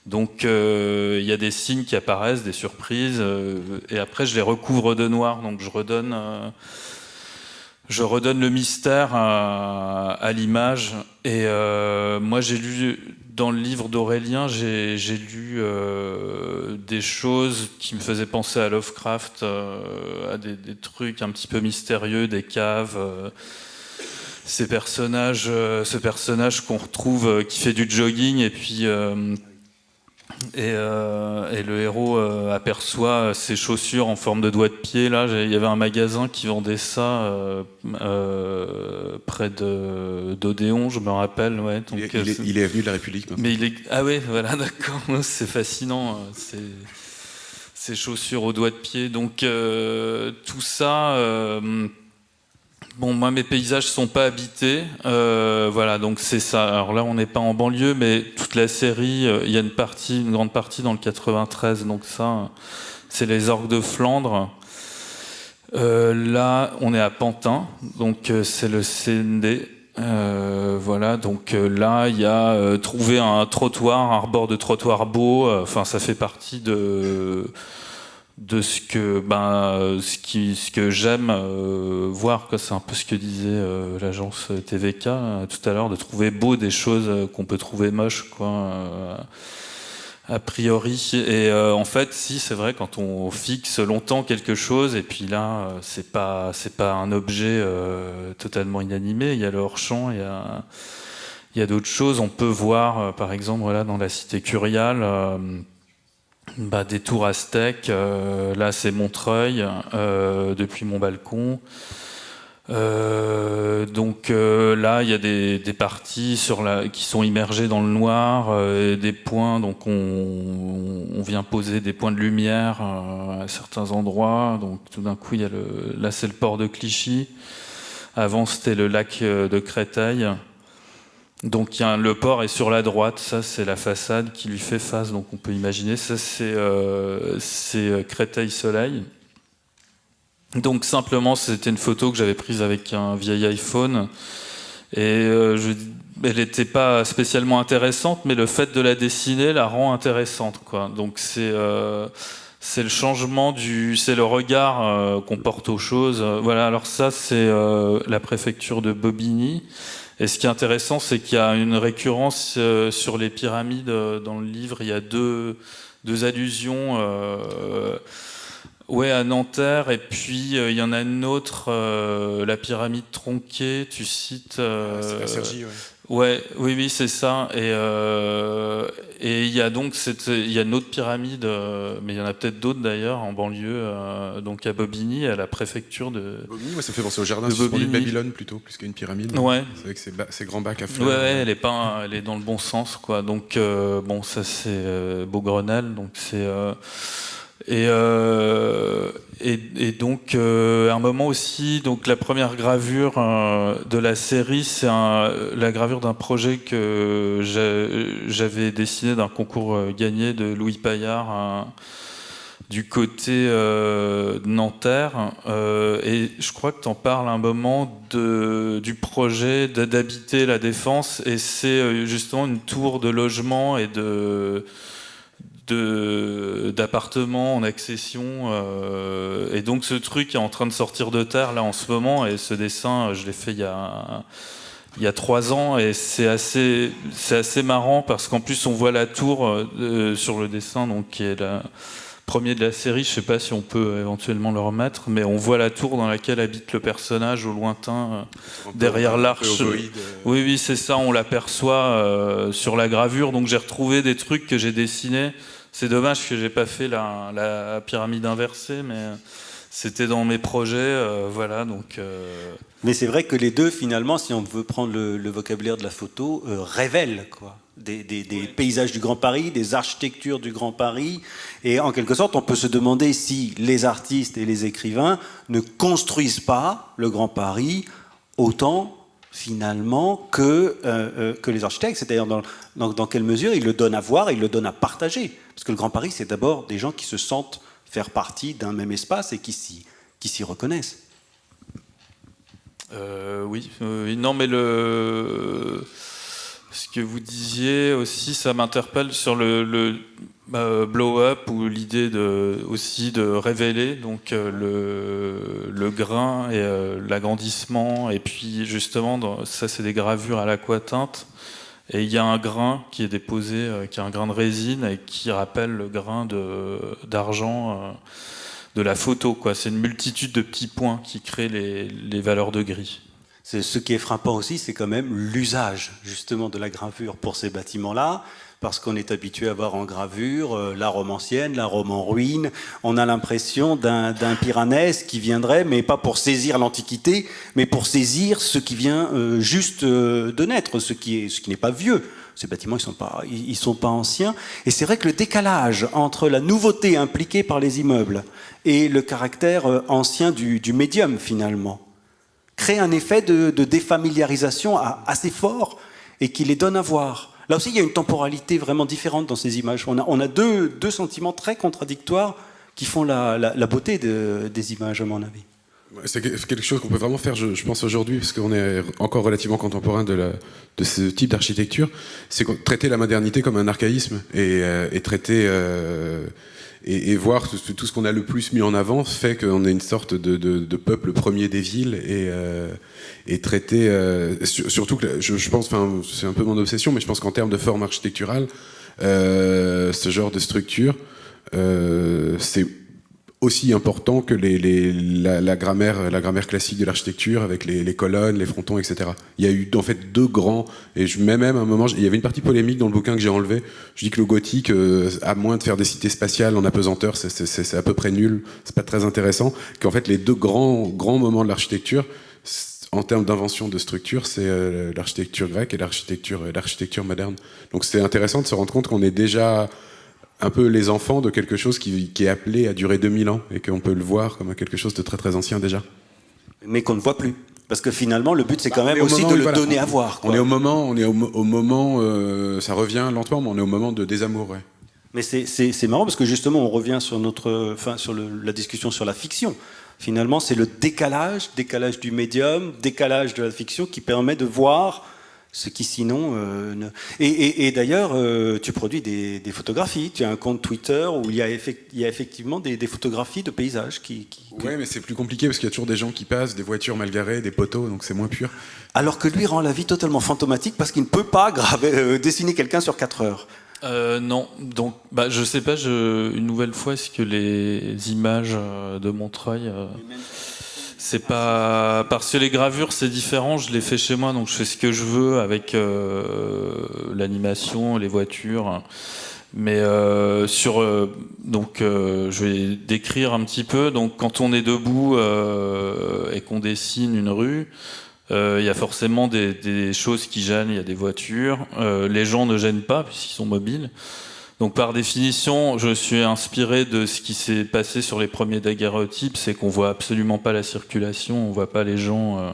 Donc il y a des signes qui apparaissent, des surprises, et après je les recouvre de noir. Donc je redonne le mystère à l'image. Et moi, j'ai lu dans le livre d'Aurélien, j'ai lu des choses qui me faisaient penser à Lovecraft, à des trucs un petit peu mystérieux, des caves. Ce personnage qu'on retrouve qui fait du jogging et puis et le héros aperçoit ses chaussures en forme de doigts de pied. Là, il y avait un magasin qui vendait ça près d'Odéon, je me rappelle. Ouais. Donc, il est avenue de la République. Mais ah ouais, voilà, d'accord. C'est fascinant. Ces chaussures aux doigts de pied. Donc tout ça. Bon, moi, mes paysages sont pas habités, voilà, donc c'est ça. Alors là, on n'est pas en banlieue, mais toute la série, il y a une grande partie dans le 93, donc ça, c'est les orgues de Flandre. Là, on est à Pantin, donc c'est le CND. Voilà, donc là, il y a trouvé un rebord de trottoir beau. Enfin, ça fait partie de ce que j'aime voir, quoi. C'est un peu ce que disait l'agence TVK tout à l'heure, de trouver beau des choses qu'on peut trouver moches, quoi, a priori. Et en fait, si, c'est vrai, quand on fixe longtemps quelque chose, et puis là, c'est pas un objet totalement inanimé, il y a le hors-champ, il y a d'autres choses. On peut voir, par exemple, là, dans la cité Curiale, des tours aztèques. Là, c'est Montreuil, depuis mon balcon. Donc là, il y a des parties qui sont immergées dans le noir, et des points. Donc on vient poser des points de lumière à certains endroits. Donc tout d'un coup, là, c'est le port de Clichy. Avant, c'était le lac de Créteil. Donc le port est sur la droite, ça c'est la façade qui lui fait face, donc on peut imaginer, ça c'est Créteil-Soleil. Donc simplement c'était une photo que j'avais prise avec un vieil iPhone, et elle n'était pas spécialement intéressante, mais le fait de la dessiner la rend intéressante, quoi. Donc c'est le changement c'est le regard qu'on porte aux choses. Voilà, alors ça c'est la préfecture de Bobigny. Et ce qui est intéressant, c'est qu'il y a une récurrence sur les pyramides dans le livre. Il y a deux allusions à Nanterre, et puis il y en a une autre, la pyramide tronquée, tu cites... c'est la Cergy, ouais. Oui, c'est ça. Et il y a donc il y a une autre pyramide, mais il y en a peut-être d'autres d'ailleurs en banlieue, donc à Bobigny, à la préfecture de Bobigny, moi ça me fait penser au jardin de suspendu de Bobigny. Babylone plutôt, plus qu'une pyramide. Ouais. C'est avec ses grands bacs à fleurs. Ouais, elle est dans le bon sens, quoi. Donc bon, ça c'est Beaugrenelle, donc c'est et donc à un moment aussi, donc la première gravure de la série, c'est la gravure d'un projet que j'avais dessiné d'un concours gagné de Louis Paillard du côté de Nanterre, et je crois que tu en parles à un moment du projet d'habiter la Défense, et c'est justement une tour de logement et d'appartements en accession, et donc ce truc est en train de sortir de terre là en ce moment, et ce dessin je l'ai fait il y a 3 ans, et c'est assez marrant parce qu'en plus on voit la tour sur le dessin, donc qui est le premier de la série. Je sais pas si on peut éventuellement le remettre, mais on voit la tour dans laquelle habite le personnage au lointain, derrière l'arche. Oui, c'est ça, on l'aperçoit sur la gravure. Donc j'ai retrouvé des trucs que j'ai dessinés. C'est dommage que j'ai pas fait la pyramide inversée, mais c'était dans mes projets, voilà. Donc. Mais c'est vrai que les deux, finalement, si on veut prendre le vocabulaire de la photo, révèlent, quoi, des paysages du Grand Paris, des architectures du Grand Paris. Et en quelque sorte, on peut se demander si les artistes et les écrivains ne construisent pas le Grand Paris autant finalement, que les architectes. C'est-à-dire dans quelle mesure ils le donnent à voir et ils le donnent à partager. Parce que le Grand Paris, c'est d'abord des gens qui se sentent faire partie d'un même espace et qui s'y reconnaissent. Oui, non, mais ce que vous disiez aussi, ça m'interpelle sur le blow-up ou l'idée aussi de révéler donc le grain et l'agrandissement. Et puis justement, ça c'est des gravures à l'aquatinte. Et il y a un grain qui est déposé, qui est un grain de résine et qui rappelle le grain d'argent de la photo, quoi. C'est une multitude de petits points qui créent les valeurs de gris. Ce qui est frappant aussi, c'est quand même l'usage justement de la gravure pour ces bâtiments-là, parce qu'on est habitué à voir en gravure la Rome ancienne, la Rome en ruine. On a l'impression d'un Piranèse qui viendrait, mais pas pour saisir l'Antiquité, mais pour saisir ce qui vient juste de naître, ce qui n'est pas vieux. Ces bâtiments, ils sont pas anciens. Et c'est vrai que le décalage entre la nouveauté impliquée par les immeubles et le caractère ancien du médium, finalement, crée un effet de défamiliarisation assez fort et qui les donne à voir. Là aussi, il y a une temporalité vraiment différente dans ces images. On a deux sentiments très contradictoires qui font la beauté des images, à mon avis. C'est quelque chose qu'on peut vraiment faire, je pense, aujourd'hui, parce qu'on est encore relativement contemporain de ce type d'architecture. C'est traiter la modernité comme un archaïsme et traiter... Et voir tout ce qu'on a le plus mis en avant fait qu'on est une sorte de peuple premier des villes et traiter surtout que je pense, enfin c'est un peu mon obsession, mais je pense qu'en termes de forme architecturale, ce genre de structure c'est aussi important que la grammaire classique de l'architecture avec les colonnes, les frontons, etc. Il y a eu en fait deux grands, et je mets même à un moment, il y avait une partie polémique dans le bouquin que j'ai enlevé. Je dis que le gothique, à moins de faire des cités spatiales en apesanteur, c'est à peu près nul, c'est pas très intéressant. Qu'en fait les deux grands moments de l'architecture, en termes d'invention de structure, c'est l'architecture grecque et l'architecture moderne. Donc c'est intéressant de se rendre compte qu'on est déjà un peu les enfants de quelque chose qui est appelé à durer 2000 ans et qu'on peut le voir comme quelque chose de très très ancien déjà. Mais qu'on ne voit plus. Parce que finalement, le but, c'est quand même aussi de le donner à voir, quoi. On est au moment, ça revient lentement, mais on est au moment de désamour. Ouais. Mais c'est marrant parce que justement, on revient sur la discussion sur la fiction. Finalement, c'est le décalage du médium, décalage de la fiction qui permet de voir ce qui sinon... Et d'ailleurs, tu produis des photographies. Tu as un compte Twitter où il y a effectivement des photographies de paysages Ouais, mais c'est plus compliqué parce qu'il y a toujours des gens qui passent, des voitures mal garées, des poteaux, donc c'est moins pur. Alors que lui rend la vie totalement fantomatique parce qu'il ne peut pas dessiner quelqu'un sur 4 heures. Non, donc je sais pas, une nouvelle fois, est-ce que les images de Montreuil... C'est pas parce que les gravures c'est différent, je les fais chez moi donc je fais ce que je veux avec l'animation, les voitures. Mais donc je vais décrire un petit peu. Donc quand on est debout et qu'on dessine une rue, il y a forcément des choses qui gênent, il y a des voitures. Les gens ne gênent pas puisqu'ils sont mobiles. Donc par définition, je suis inspiré de ce qui s'est passé sur les premiers daguerréotypes, c'est qu'on voit absolument pas la circulation, on voit pas les gens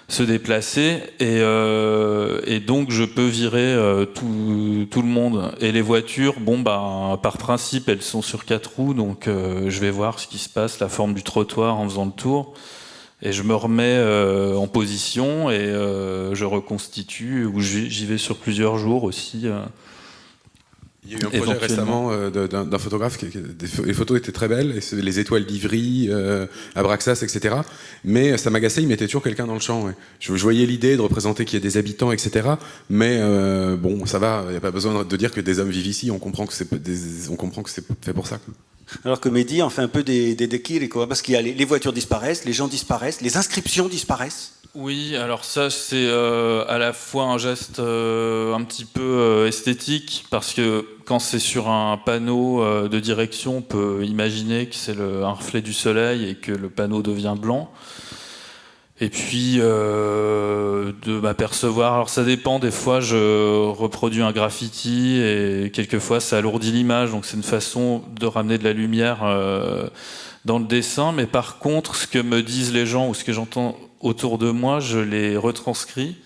se déplacer, et donc je peux virer tout le monde. Et les voitures, par principe, elles sont sur 4 roues, donc je vais voir ce qui se passe, la forme du trottoir en faisant le tour, et je me remets en position et je reconstitue, ou j'y vais sur plusieurs jours aussi. Il y a eu un projet récemment d'un photographe, les photos étaient très belles, et les étoiles d'Ivry, Abraxas, etc. Mais ça m'agaçait, il mettait toujours quelqu'un dans le champ. Ouais. Je voyais l'idée de représenter qu'il y a des habitants, etc. Mais bon, ça va, il n'y a pas besoin de dire que des hommes vivent ici, on comprend que c'est fait pour ça. Quoi. Alors que Mehdi en fait un peu des dékiri, quoi, parce qu'il y a les voitures disparaissent, les gens disparaissent, les inscriptions disparaissent. Oui, alors ça c'est à la fois un geste un petit peu esthétique, parce que quand c'est sur un panneau de direction, on peut imaginer que c'est un reflet du soleil et que le panneau devient blanc. Et puis de m'apercevoir, alors ça dépend, des fois je reproduis un graffiti et quelquefois ça alourdit l'image, donc c'est une façon de ramener de la lumière dans le dessin. Mais par contre, ce que me disent les gens ou ce que j'entends autour de moi, je les retranscris.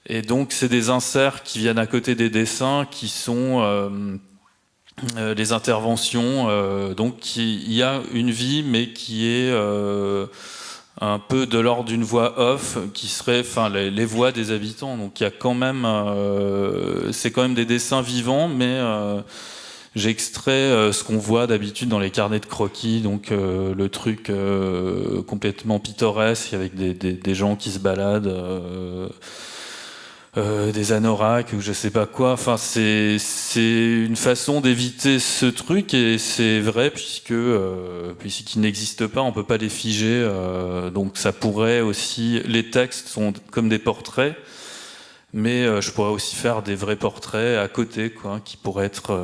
Et donc, c'est des inserts qui viennent à côté des dessins, qui sont les interventions. Donc, il y a une vie, mais qui est un peu de l'ordre d'une voix off, qui serait, enfin, les voix des habitants. Donc, il y a quand même, c'est quand même des dessins vivants, mais j'extrais ce qu'on voit d'habitude dans les carnets de croquis, donc le truc complètement pittoresque avec des gens qui se baladent. Des anoraks ou je sais pas quoi. Enfin, c'est une façon d'éviter ce truc et c'est vrai puisqu'il n'existe pas, on peut pas les figer. Donc ça pourrait aussi. Les textes sont comme des portraits, mais je pourrais aussi faire des vrais portraits à côté, quoi, qui pourraient être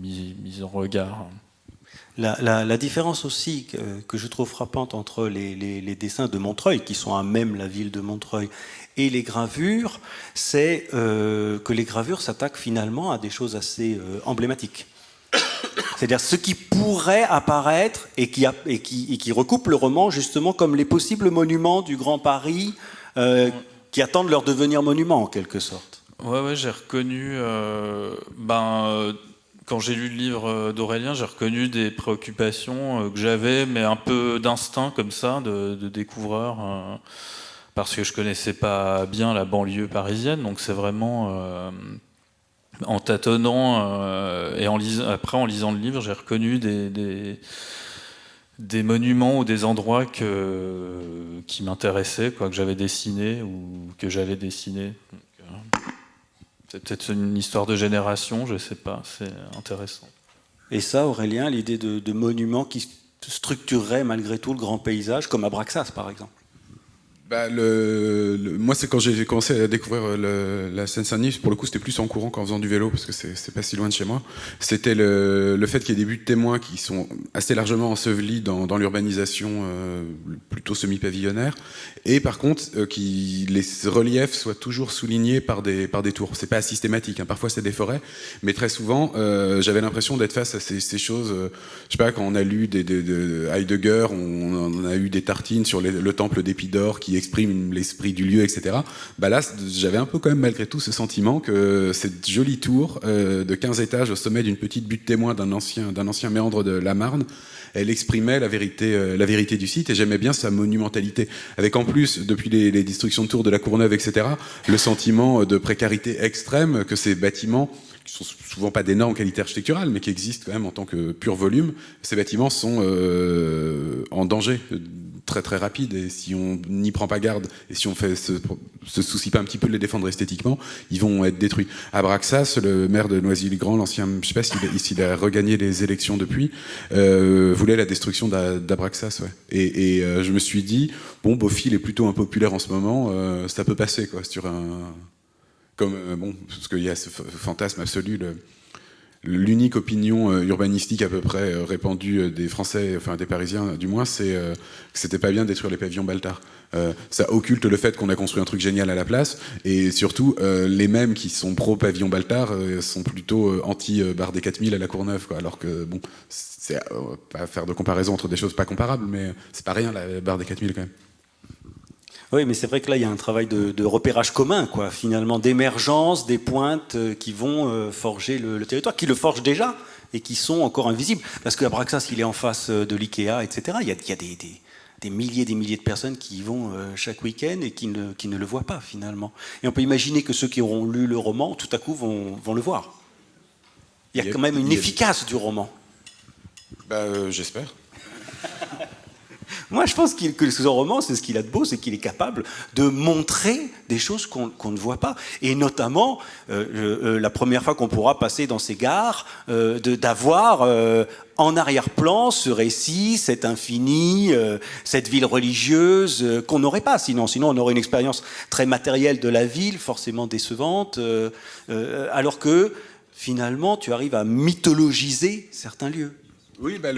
mis en regard. La différence aussi que je trouve frappante entre les dessins de Montreuil, qui sont à même la ville de Montreuil, et les gravures, c'est que les gravures s'attaquent finalement à des choses assez emblématiques. C'est-à-dire ce qui pourrait apparaître et qui recoupe le roman justement comme les possibles monuments du Grand Paris qui attendent leur devenir monument en quelque sorte. Ouais, j'ai reconnu... quand j'ai lu le livre d'Aurélien, j'ai reconnu des préoccupations que j'avais, mais un peu d'instinct comme ça, de découvreur, parce que je connaissais pas bien la banlieue parisienne, donc c'est vraiment en tâtonnant et après en lisant le livre, j'ai reconnu des monuments ou des endroits qui m'intéressaient, quoi, que j'avais dessinés ou que j'allais dessiner. C'est peut-être une histoire de génération, je sais pas, c'est intéressant. Et ça, Aurélien, l'idée de monuments qui structureraient malgré tout le grand paysage, comme Abraxas par exemple. Moi, c'est quand j'ai commencé à découvrir la Seine-Saint-Denis, pour le coup, c'était plus en courant qu'en faisant du vélo, parce que c'est pas si loin de chez moi. C'était le fait qu'il y ait des buts de témoins qui sont assez largement ensevelis dans l'urbanisation plutôt semi-pavillonnaire, et par contre, les reliefs soient toujours soulignés par des tours. C'est pas systématique, hein. Parfois c'est des forêts, mais très souvent, j'avais l'impression d'être face à ces choses. Je sais pas, quand on a lu de Heidegger, on a eu des tartines sur le temple d'Épidore qui exprime l'esprit du lieu, etc. Là, j'avais un peu quand même malgré tout ce sentiment que cette jolie tour de 15 étages au sommet d'une petite butte témoin d'un ancien méandre de la Marne, elle exprimait la vérité du site, et j'aimais bien sa monumentalité. Avec en plus, depuis les destructions de tours de la Courneuve, etc., le sentiment de précarité extrême que ces bâtiments, qui sont souvent pas d'énorme qualité architecturale, mais qui existent quand même en tant que pur volume, ces bâtiments sont en danger très très rapide, et si on n'y prend pas garde, et si on se soucie pas un petit peu de les défendre esthétiquement, ils vont être détruits. Abraxas, le maire de Noisy-le-Grand, l'ancien, je sais pas s'il a regagné les élections depuis, voulait la destruction d'Abraxas, ouais. Et je me suis dit, bon, Beaufil est plutôt impopulaire en ce moment, ça peut passer, quoi, sur un... parce qu'il y a ce fantasme absolu, l'unique opinion urbanistique à peu près répandue des Français, enfin des Parisiens du moins, c'est que c'était pas bien de détruire les pavillons Baltard. Ça occulte le fait qu'on a construit un truc génial à la place, et surtout les mêmes qui sont pro pavillon Baltard sont plutôt anti barre des 4000 à la Courneuve, quoi. Alors que bon, c'est pas faire de comparaison entre des choses pas comparables, mais c'est pas rien la barre des 4000 quand même. Oui, mais c'est vrai que là, il y a un travail de repérage commun, quoi, finalement, d'émergence, des pointes qui vont forger le territoire, qui le forgent déjà et qui sont encore invisibles. Parce que Abraxas, il est en face de l'Ikea, etc. Il y a des milliers de personnes qui y vont chaque week-end et qui ne le voient pas, finalement. Et on peut imaginer que ceux qui auront lu le roman, tout à coup, vont le voir. Il y a quand même une efficace du roman. J'espère. Moi, je pense que ce roman, c'est ce qu'il a de beau, c'est qu'il est capable de montrer des choses qu'on ne voit pas. Et notamment, la première fois qu'on pourra passer dans ces gares, d'avoir en arrière-plan ce récit, cet infini, cette ville religieuse qu'on n'aurait pas. Sinon, on aurait une expérience très matérielle de la ville, forcément décevante, alors que, finalement, tu arrives à mythologiser certains lieux. Oui, bah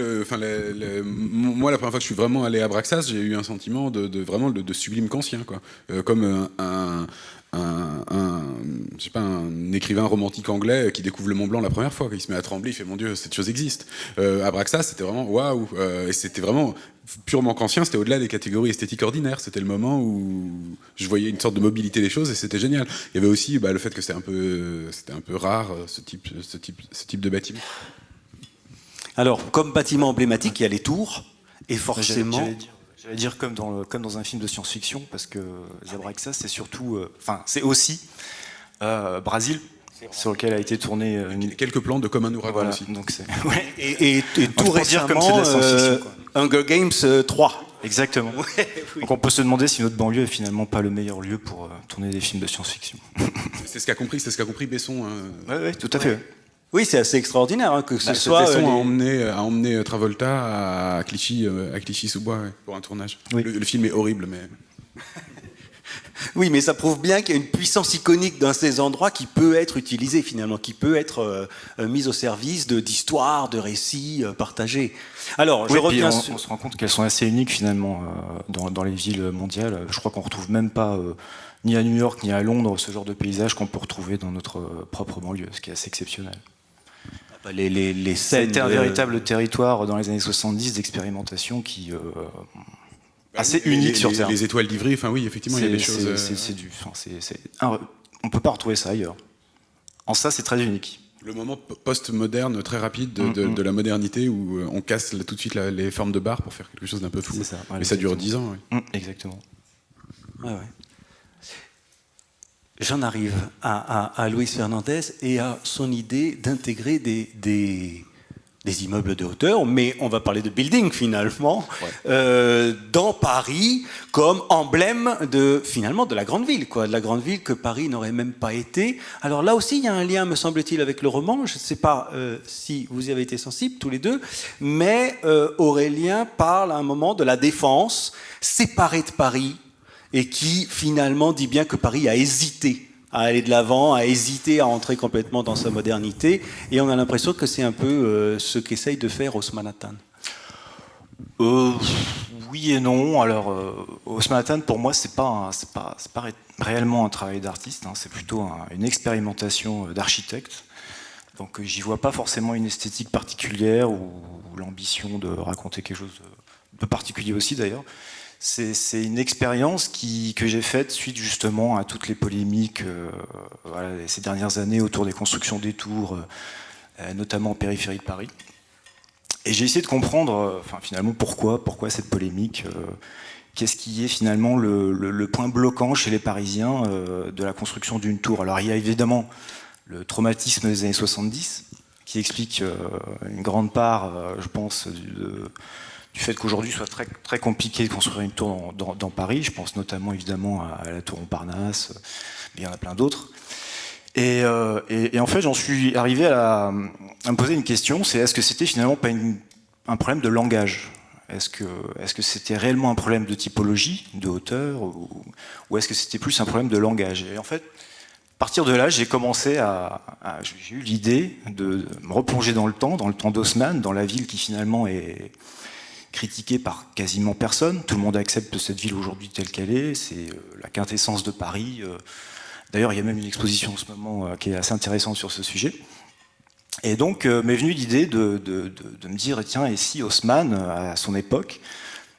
moi, la première fois que je suis vraiment allé à Abraxas, j'ai eu un sentiment vraiment de sublime conscient, quoi. Comme je sais pas, un écrivain romantique anglais qui découvre le Mont Blanc la première fois, il se met à trembler, il fait mon Dieu, cette chose existe. Abraxas, c'était vraiment waouh, et c'était vraiment purement conscient, c'était au-delà des catégories esthétiques ordinaires. C'était le moment où je voyais une sorte de mobilité des choses et c'était génial. Il y avait aussi le fait que c'était un peu rare ce type de bâtiment. Alors, comme bâtiment emblématique, il y a les tours, et forcément... J'allais dire comme dans un film de science-fiction, parce que Abraxas, c'est surtout... c'est aussi Brésil, sur lequel a été tourné... Quelques plans de Comme un ouragan voilà, aussi. donc c'est... Et tout récemment, comme c'est de la science-fiction, quoi. Hunger Games 3. Exactement. Oui. Donc on peut se demander si notre banlieue est finalement pas le meilleur lieu pour tourner des films de science-fiction. C'est ce qu'a compris Besson. Oui, tout à fait. Ouais. Oui, c'est assez extraordinaire que ce soit... Besson a emmené Travolta à Clichy-sous-Bois pour un tournage. Oui. Le film est horrible, mais... Oui, mais ça prouve bien qu'il y a une puissance iconique dans ces endroits qui peut être utilisée finalement, qui peut être mise au service d'histoires, de récits partagés. Alors, je reviens on se rend compte qu'elles sont assez uniques finalement dans les villes mondiales. Je crois qu'on retrouve même pas ni à New York ni à Londres ce genre de paysage qu'on peut retrouver dans notre propre banlieue, ce qui est assez exceptionnel. Les scènes... C'était un véritable territoire dans les années 70 d'expérimentation qui... assez unique sur Terre. Les étoiles d'Ivry, enfin oui, effectivement, il y a des choses... on peut pas retrouver ça ailleurs. En ça, c'est très unique. Le moment post-moderne, très rapide de la modernité, où on casse tout de suite les formes de bar pour faire quelque chose d'un peu fou. C'est ça, mais ça dure 10 ans. Oui. Exactement. Ouais. J'en arrive à Luis Fernandez et à son idée d'intégrer des immeubles de hauteur, mais on va parler de building finalement, dans Paris comme emblème de la grande ville, de la grande ville que Paris n'aurait même pas été. Alors là aussi, il y a un lien, me semble-t-il, avec le roman. Je ne sais pas si vous y avez été sensibles tous les deux, mais Aurélien parle à un moment de la Défense séparée de Paris et qui finalement dit bien que Paris a hésité à aller de l'avant, à hésiter à entrer complètement dans sa modernité, et on a l'impression que c'est un peu ce qu'essaye de faire Osman Hatten. Oui et non. Alors, Osman Hatten, pour moi, c'est pas réellement un travail d'artiste, hein, c'est plutôt une expérimentation d'architecte. Donc, j'y vois pas forcément une esthétique particulière ou l'ambition de raconter quelque chose de particulier aussi, d'ailleurs. C'est une expérience que j'ai faite suite justement à toutes les polémiques ces dernières années autour des constructions des tours, notamment en périphérie de Paris. Et j'ai essayé de comprendre finalement pourquoi cette polémique, qu'est-ce qui est finalement le point bloquant chez les Parisiens de la construction d'une tour. Alors il y a évidemment le traumatisme des années 70 qui explique une grande part, je pense, du fait qu'aujourd'hui soit très, très compliqué de construire une tour dans Paris. Je pense notamment évidemment à la tour Montparnasse, mais il y en a plein d'autres. Et en fait, j'en suis arrivé à me poser une question, c'est est-ce que c'était finalement pas un problème de langage ? Est-ce que c'était réellement un problème de typologie, de hauteur, ou est-ce que c'était plus un problème de langage ? Et en fait, à partir de là, j'ai commencé j'ai eu l'idée de me replonger dans le temps d'Haussmann, dans la ville qui finalement est critiquée par quasiment personne. Tout le monde accepte cette ville aujourd'hui telle qu'elle est. C'est la quintessence de Paris. D'ailleurs, il y a même une exposition en ce moment qui est assez intéressante sur ce sujet. Et donc, m'est venue l'idée de me dire, tiens, et si Haussmann, à son époque,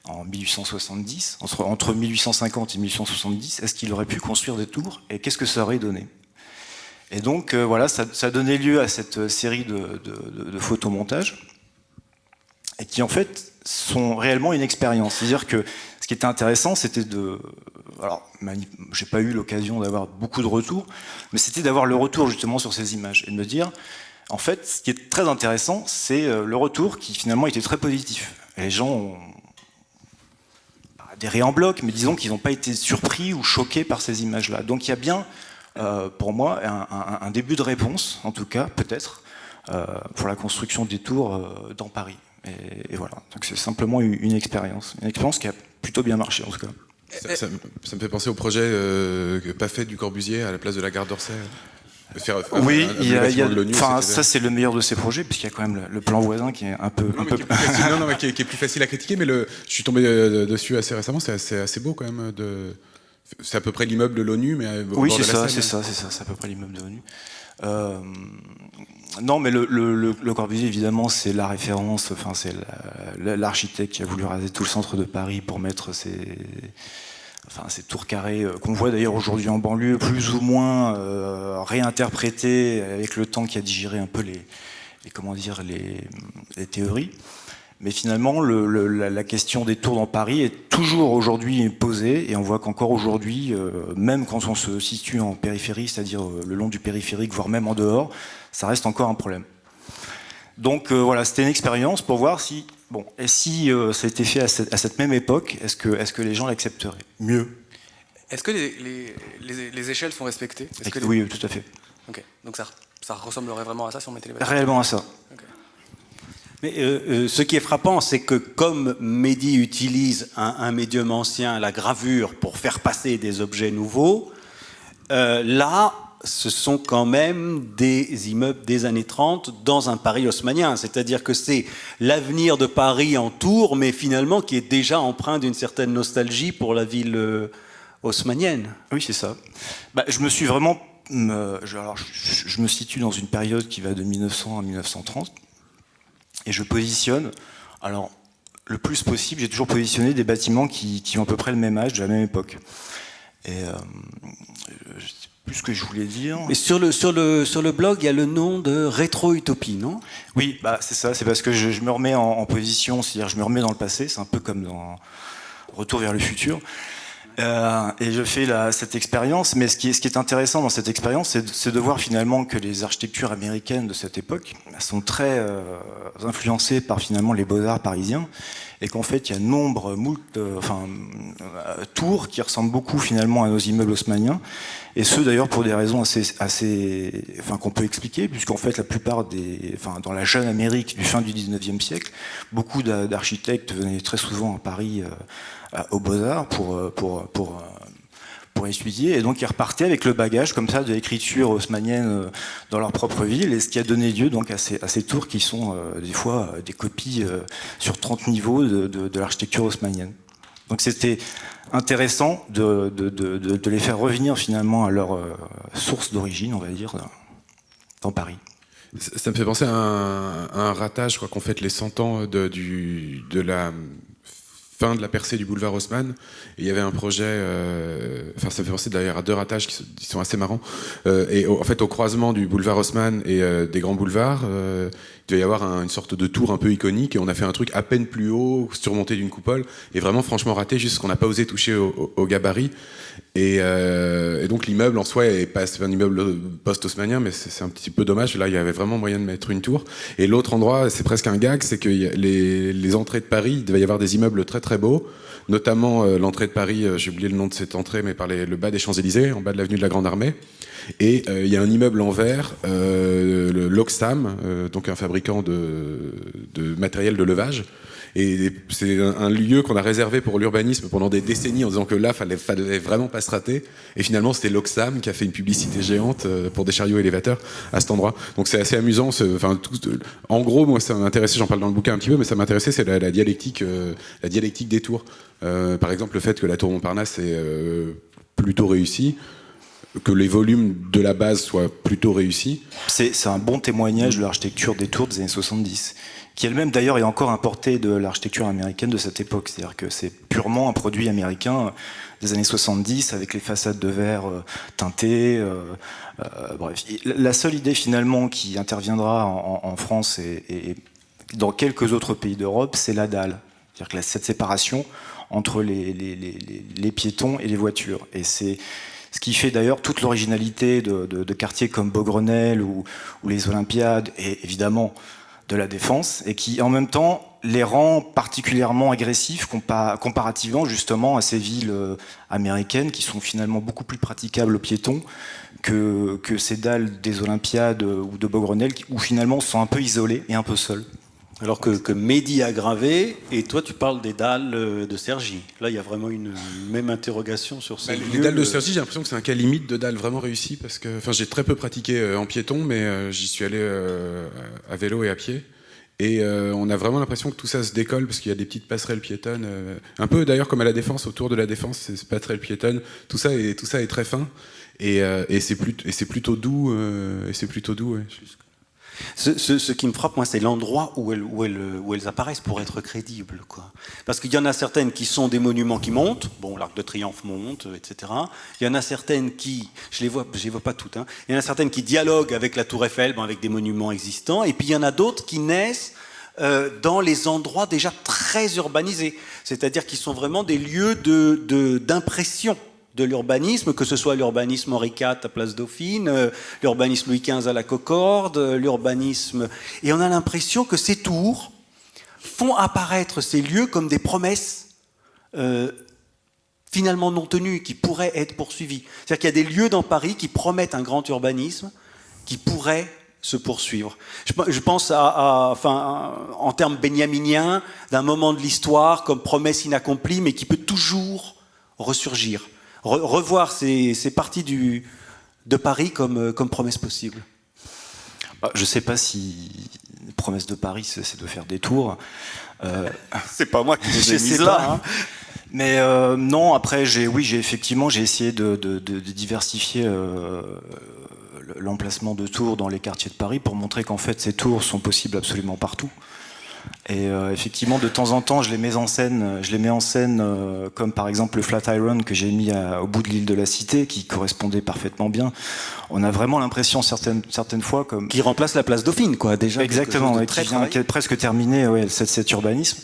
en 1870, entre 1850 et 1870, est-ce qu'il aurait pu construire des tours ? Et qu'est-ce que ça aurait donné ? Et donc, voilà, ça a donné lieu à cette série de photomontages, et qui, en fait, sont réellement une expérience. C'est-à-dire que ce qui était intéressant, c'était alors, j'ai pas eu l'occasion d'avoir beaucoup de retours, mais c'était d'avoir le retour justement sur ces images et de me dire, en fait, ce qui est très intéressant, c'est le retour qui finalement était très positif. Et les gens ont adhéré en bloc, mais disons qu'ils n'ont pas été surpris ou choqués par ces images-là. Donc il y a bien, pour moi, un début de réponse, en tout cas, peut-être, pour la construction des tours dans Paris. Et voilà, donc c'est simplement une expérience qui a plutôt bien marché en tout cas. Ça me fait penser au projet pas fait du Corbusier à la place de la gare d'Orsay. Oui, de l'ONU, enfin, etc. ça c'est le meilleur de ces projets, puisqu'il y a quand même le plan voisin qui est un peu... Non, mais qui est plus facile à critiquer, mais je suis tombé dessus assez récemment, c'est assez beau quand même. C'est à peu près l'immeuble de l'ONU, mais au Oui, bord de c'est la ça, Seine. c'est à peu près l'immeuble de l'ONU. Non, mais le Corbusier, évidemment, c'est la référence, enfin, c'est l'architecte qui a voulu raser tout le centre de Paris pour mettre ces tours carrées qu'on voit d'ailleurs aujourd'hui en banlieue, plus ou moins réinterprétées avec le temps qui a digéré un peu les théories. Mais finalement, la question des tours dans Paris est toujours aujourd'hui posée, et on voit qu'encore aujourd'hui, même quand on se situe en périphérie, c'est-à-dire le long du périphérique, voire même en dehors, ça reste encore un problème. Donc voilà, c'était une expérience pour voir si, ça a été fait à cette même époque, est-ce que les gens l'accepteraient mieux? Est-ce que les échelles sont respectées? Oui, tout à fait. Ok, donc ça ressemblerait vraiment à ça si on mettait les bâtiments? Réellement à ça. Okay. Mais ce qui est frappant, c'est que comme Mehdi utilise un médium ancien, la gravure, pour faire passer des objets nouveaux, là, ce sont quand même des immeubles des années 30 dans un Paris haussmannien. C'est-à-dire que c'est l'avenir de Paris en tour, mais finalement qui est déjà empreint d'une certaine nostalgie pour la ville haussmannienne. Oui, c'est ça. Je me suis vraiment... je me situe dans une période qui va de 1900 à 1930. Et je positionne, alors le plus possible, j'ai toujours positionné des bâtiments qui ont à peu près le même âge, de la même époque. Et je sais plus ce que je voulais dire. Et sur le blog, il y a le nom de Rétro-Utopie, non? Oui, c'est ça, c'est parce que je me remets en position, c'est-à-dire je me remets dans le passé, c'est un peu comme dans Retour vers le futur. Et je fais cette expérience, mais ce qui est intéressant dans cette expérience, c'est de voir finalement que les architectures américaines de cette époque sont très influencées par finalement les beaux-arts parisiens, et qu'en fait il y a tours qui ressemblent beaucoup finalement à nos immeubles haussmanniens, et ce d'ailleurs pour des raisons assez qu'on peut expliquer, puisqu'en fait la plupart dans la jeune Amérique du fin du 19e siècle, beaucoup d'architectes venaient très souvent à Paris aux Beaux-Arts pour étudier, et donc ils repartaient avec le bagage comme ça de l'écriture haussmannienne dans leur propre ville, et ce qui a donné lieu donc à ces tours qui sont des fois des copies sur 30 niveaux de l'architecture haussmannienne. Donc c'était intéressant de les faire revenir finalement à leur source d'origine, on va dire, dans Paris. Ça me fait penser à un ratage, je crois qu'on fête les 100 ans de la fin de la percée du boulevard Haussmann, et il y avait un projet, ça me fait penser d'ailleurs à deux ratages qui sont assez marrants, et en fait au croisement du boulevard Haussmann et des grands boulevards, il devait y avoir une sorte de tour un peu iconique, et on a fait un truc à peine plus haut, surmonté d'une coupole, et vraiment franchement raté, juste qu'on n'a pas osé toucher au gabarit, et donc l'immeuble en soi c'est un immeuble post-haussmannien, mais c'est un petit peu dommage, là il y avait vraiment moyen de mettre une tour. Et l'autre endroit, c'est presque un gag, c'est que les entrées de Paris, il devait y avoir des immeubles très très beaux, notamment l'entrée de Paris, j'ai oublié le nom de cette entrée, mais par le bas des Champs-Élysées, en bas de l'avenue de la Grande Armée. Et il y a un immeuble en verre, le Loxam, donc un fabricant de matériel de levage. Et c'est un lieu qu'on a réservé pour l'urbanisme pendant des décennies en disant que là, fallait vraiment pas se rater. Et finalement, c'était l'Oxam qui a fait une publicité géante pour des chariots élévateurs à cet endroit. Donc c'est assez amusant. En gros, moi, ça m'intéressait, j'en parle dans le bouquin un petit peu, mais ça m'intéressait, c'est la dialectique des tours. Par exemple, le fait que la tour Montparnasse est plutôt réussie, que les volumes de la base soient plutôt réussis. C'est un bon témoignage de l'architecture des tours des années 70, qui elle-même d'ailleurs est encore importée de l'architecture américaine de cette époque. C'est-à-dire que c'est purement un produit américain des années 70, avec les façades de verre teintées. Bref, la seule idée finalement qui interviendra en France et dans quelques autres pays d'Europe, c'est la dalle. C'est-à-dire que cette séparation entre les piétons et les voitures. Et c'est ce qui fait d'ailleurs toute l'originalité de quartiers comme Beaugrenelle ou les Olympiades, et évidemment de la Défense, et qui en même temps les rend particulièrement agressifs comparativement justement à ces villes américaines qui sont finalement beaucoup plus praticables aux piétons que ces dalles des Olympiades ou de Beaugrenelle, où finalement sont un peu isolés et un peu seuls. Alors que Mehdi a gravé, et toi tu parles des dalles de Cergy. Là il y a vraiment une même interrogation sur ces lieux. Les dalles de Cergy, j'ai l'impression que c'est un cas limite de dalles vraiment réussi, parce que j'ai très peu pratiqué en piéton, mais j'y suis allé à vélo et à pied. Et on a vraiment l'impression que tout ça se décolle, parce qu'il y a des petites passerelles piétonnes, un peu d'ailleurs comme à la Défense, autour de la Défense, ces passerelles piétonnes, tout ça est très fin, et c'est plutôt doux, ouais. Ce qui me frappe, moi, c'est l'endroit où elles apparaissent pour être crédibles, quoi. Parce qu'il y en a certaines qui sont des monuments qui montent. Bon, l'Arc de Triomphe monte, etc. Il y en a certaines qui, je les vois pas toutes. Hein. Il y en a certaines qui dialoguent avec la Tour Eiffel, avec des monuments existants. Et puis il y en a d'autres qui naissent dans les endroits déjà très urbanisés, c'est-à-dire qui sont vraiment des lieux d'impression de l'urbanisme, que ce soit l'urbanisme Henri IV à Place Dauphine, l'urbanisme Louis XV à la Concorde, l'urbanisme... Et on a l'impression que ces tours font apparaître ces lieux comme des promesses finalement non tenues, qui pourraient être poursuivies. C'est-à-dire qu'il y a des lieux dans Paris qui promettent un grand urbanisme qui pourrait se poursuivre. Je pense en termes benjaminiens, d'un moment de l'histoire comme promesse inaccomplie, mais qui peut toujours ressurgir. Revoir ces parties de Paris comme promesse possible. Je ne sais pas si la promesse de Paris, c'est de faire des tours. C'est pas moi qui les ai mises là. Hein. Mais non, après, j'ai effectivement essayé de diversifier l'emplacement de tours dans les quartiers de Paris pour montrer qu'en fait, ces tours sont possibles absolument partout. Et effectivement, de temps en temps, je les mets en scène, comme par exemple le Flatiron que j'ai mis au bout de l'île de la Cité, qui correspondait parfaitement bien. On a vraiment l'impression certaines fois comme qui remplace la place Dauphine, quoi, déjà. Exactement, qui vient presque terminer cet urbanisme.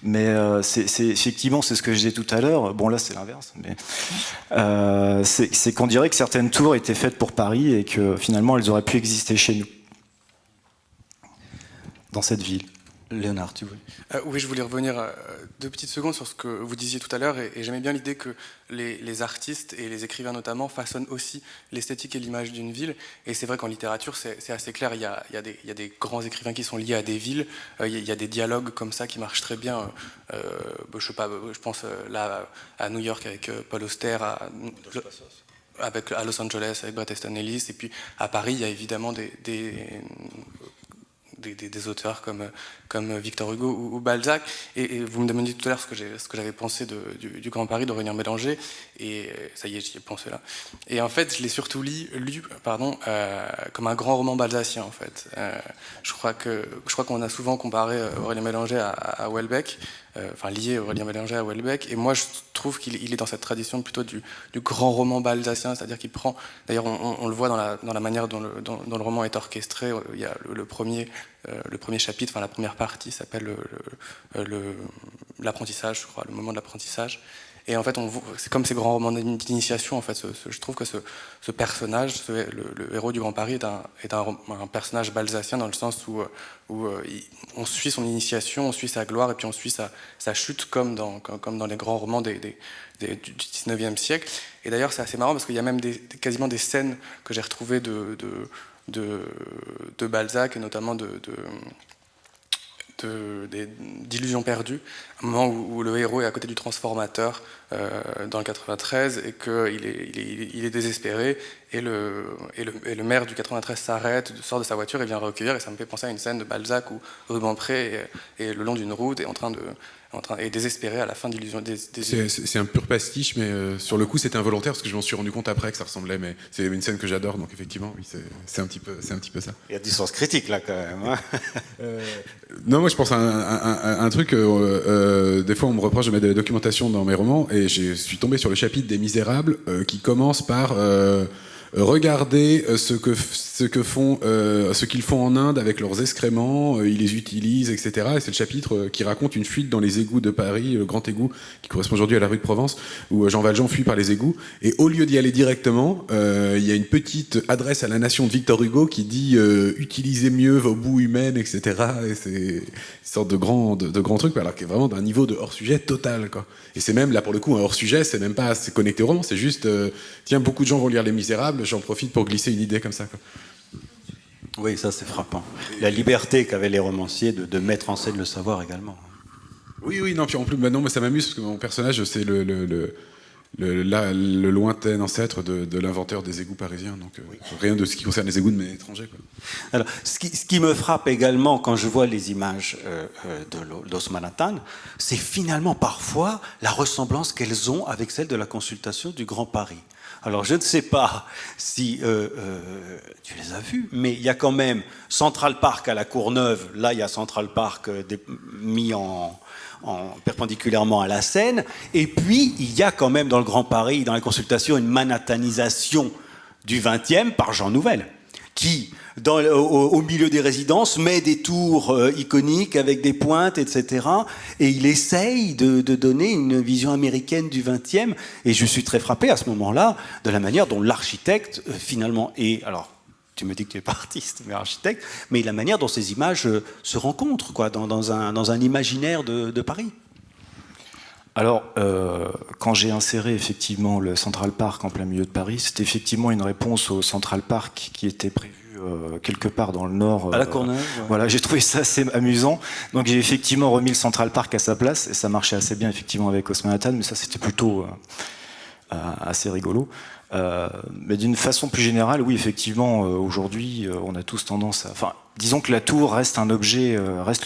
Mais effectivement, c'est ce que je disais tout à l'heure. Bon, là, c'est l'inverse. Mais c'est qu'on dirait que certaines tours étaient faites pour Paris et que finalement, elles auraient pu exister chez nous, dans cette ville. Léonard, tu veux? Oui, je voulais revenir 2 petites secondes sur ce que vous disiez tout à l'heure, et j'aimais bien l'idée que les artistes et les écrivains notamment façonnent aussi l'esthétique et l'image d'une ville. Et c'est vrai qu'en littérature, c'est assez clair. Il y a des grands écrivains qui sont liés à des villes. Il y a des dialogues comme ça qui marchent très bien. Je sais pas, je pense là à New York avec Paul Auster, à Los Angeles avec Bret Easton Ellis, et puis à Paris, il y a évidemment des auteurs comme Victor Hugo ou Balzac, et vous me demandiez tout à l'heure ce que j'avais pensé du Grand Paris d'Aurélien Mélanger, et ça y est, j'y ai pensé là. Et en fait, je l'ai surtout lu comme un grand roman balzacien, en fait. Je crois qu'on a souvent comparé Aurélien Mélanger à Houellebecq, lié Aurélien Mélanger à Houellebecq, et moi je trouve qu'il est dans cette tradition plutôt du grand roman balzacien, c'est-à-dire qu'il prend, d'ailleurs on le voit dans la manière dont le roman est orchestré. Il y a le premier chapitre, la première partie s'appelle l'apprentissage, je crois, le moment de l'apprentissage. Et en fait, c'est comme ces grands romans d'initiation. En fait, je trouve que ce personnage, le héros du Grand Paris, est un personnage balzacien dans le sens où on suit son initiation, on suit sa gloire, et puis on suit sa chute, comme dans les grands romans du 19e siècle. Et d'ailleurs, c'est assez marrant parce qu'il y a même quasiment des scènes que j'ai retrouvées de Balzac, et notamment d'Illusions perdues, un moment où le héros est à côté du transformateur dans le 93, et qu'il est désespéré, et le maire du 93 s'arrête, sort de sa voiture et vient le recueillir, et ça me fait penser à une scène de Balzac où Rubempré est le long d'une route est désespéré à la fin d'Illusions. C'est un pur pastiche, mais sur le coup c'était involontaire parce que je m'en suis rendu compte après que ça ressemblait, mais c'est une scène que j'adore, donc effectivement oui, c'est un petit peu ça. Il y a du sens critique là quand même. Hein. Non, moi je pense à un truc, des fois on me reproche de mettre de la documentation dans mes romans, et je suis tombé sur le chapitre des Misérables qui commence par regardez ce qu'ils font en Inde avec leurs excréments, ils les utilisent, etc. Et c'est le chapitre qui raconte une fuite dans les égouts de Paris, le grand égout qui correspond aujourd'hui à la rue de Provence, où Jean Valjean fuit par les égouts. Et au lieu d'y aller directement, il y a une petite adresse à la nation de Victor Hugo qui dit utilisez mieux vos boues humaines, etc. Et c'est une sorte de grand truc, alors qui est vraiment d'un niveau de hors-sujet total, quoi. Et c'est même, là pour le coup, un hors-sujet, c'est même pas assez connecté au roman, c'est juste tiens, beaucoup de gens vont lire Les Misérables, j'en profite pour glisser une idée comme ça, quoi. Oui, ça c'est frappant. La liberté qu'avaient les romanciers de mettre en scène le savoir également. Oui, non, puis en plus, non, mais ça m'amuse parce que mon personnage, c'est le lointain ancêtre de l'inventeur des égouts parisiens. Donc, rien de ce qui concerne les égouts de mes étrangers. Quoi. Alors, ce qui me frappe également quand je vois les images d'Osman Hatten, c'est finalement parfois la ressemblance qu'elles ont avec celle de la consultation du Grand Paris. Alors, je ne sais pas si tu les as vues, mais il y a quand même Central Park à la Courneuve. Là, il y a Central Park mis perpendiculairement à la Seine. Et puis, il y a quand même dans le Grand Paris, dans la consultation, une manhattanisation du XXe par Jean Nouvel, qui, au milieu des résidences, met des tours iconiques avec des pointes, etc. Et il essaye de donner une vision américaine du XXe. Et je suis très frappé à ce moment-là de la manière dont l'architecte, finalement, est... Alors, tu me dis que tu n'es pas artiste, mais architecte, mais la manière dont ces images se rencontrent, quoi, dans un imaginaire de Paris. Alors, quand j'ai inséré effectivement le Central Park en plein milieu de Paris, c'était effectivement une réponse au Central Park qui était prévu quelque part dans le nord. À la Courneuve. Ouais. Voilà, j'ai trouvé ça assez amusant. Donc j'ai effectivement remis le Central Park à sa place et ça marchait assez bien effectivement avec Osman Hatten, mais ça c'était plutôt assez rigolo. Mais d'une façon plus générale, oui, effectivement, aujourd'hui, on a tous tendance à... Enfin, disons que la tour reste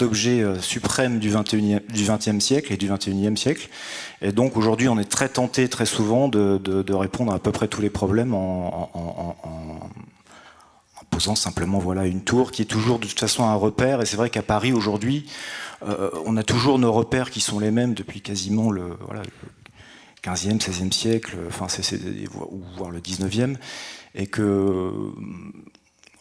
l'objet suprême du XXe siècle et du XXIe siècle. Et donc, aujourd'hui, on est très tenté, très souvent, de répondre à peu près tous les problèmes en posant simplement une tour qui est toujours, de toute façon, un repère. Et c'est vrai qu'à Paris, aujourd'hui, on a toujours nos repères qui sont les mêmes depuis quasiment le 15e, 16e siècle, voire le 19e, et que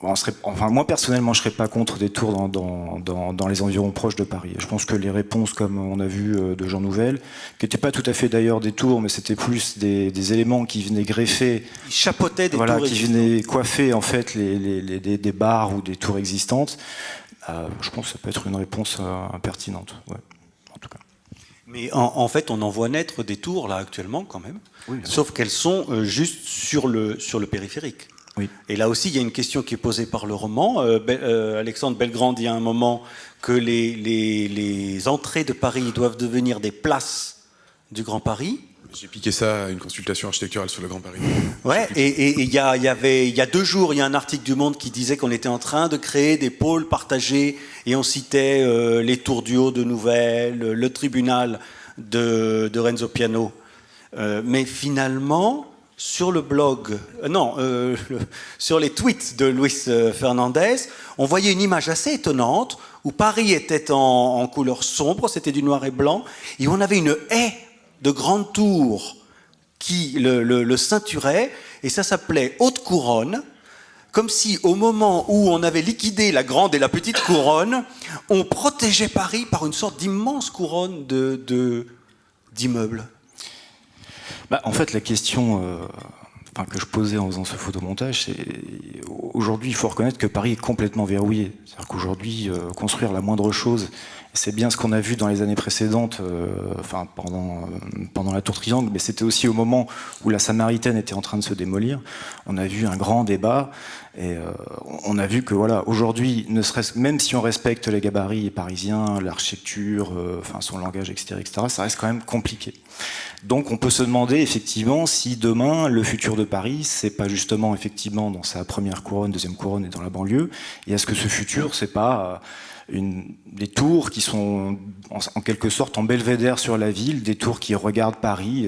moi personnellement je ne serais pas contre des tours dans les environs proches de Paris. Je pense que les réponses, comme on a vu de Jean Nouvel, qui n'étaient pas tout à fait d'ailleurs des tours, mais c'était plus des éléments qui venaient greffer, ils chapeautaient des tours qui existantes. venaient coiffer en fait des bars ou des tours existantes. Je pense que ça peut être une réponse pertinente. Ouais. Mais en fait, on en voit naître des tours, là, actuellement, quand même. Oui, sauf qu'elles sont juste sur le périphérique. Oui. Et là aussi, il y a une question qui est posée par le roman. Alexandre Belgrand dit à un moment que les entrées de Paris doivent devenir des places du Grand Paris. J'ai piqué ça à une consultation architecturale sur le Grand Paris. Ouais, et il y a 2 jours, il y a un article du Monde qui disait qu'on était en train de créer des pôles partagés, et on citait les tours du haut de Nouvel, le tribunal de Renzo Piano. Mais finalement, sur le blog, sur les tweets de Luis Fernandez, on voyait une image assez étonnante où Paris était en couleur sombre, c'était du noir et blanc, et on avait une haie de grandes tours qui le ceinturaient, et ça s'appelait Haute Couronne, comme si au moment où on avait liquidé la grande et la petite couronne, on protégeait Paris par une sorte d'immense couronne d'immeubles. En fait, la question que je posais en faisant ce photomontage, c'est aujourd'hui, il faut reconnaître que Paris est complètement verrouillé. C'est-à-dire qu'aujourd'hui, construire la moindre chose, c'est bien ce qu'on a vu dans les années précédentes, pendant la Tour Triangle, mais c'était aussi au moment où la Samaritaine était en train de se démolir. On a vu un grand débat, et on a vu que aujourd'hui, même si on respecte les gabarits parisiens, l'architecture, son langage, etc., ça reste quand même compliqué. Donc on peut se demander effectivement si demain le futur de Paris, c'est pas justement effectivement dans sa première couronne, deuxième couronne et dans la banlieue, et est-ce que ce futur, c'est pas des tours qui sont en quelque sorte en belvédère sur la ville, des tours qui regardent Paris,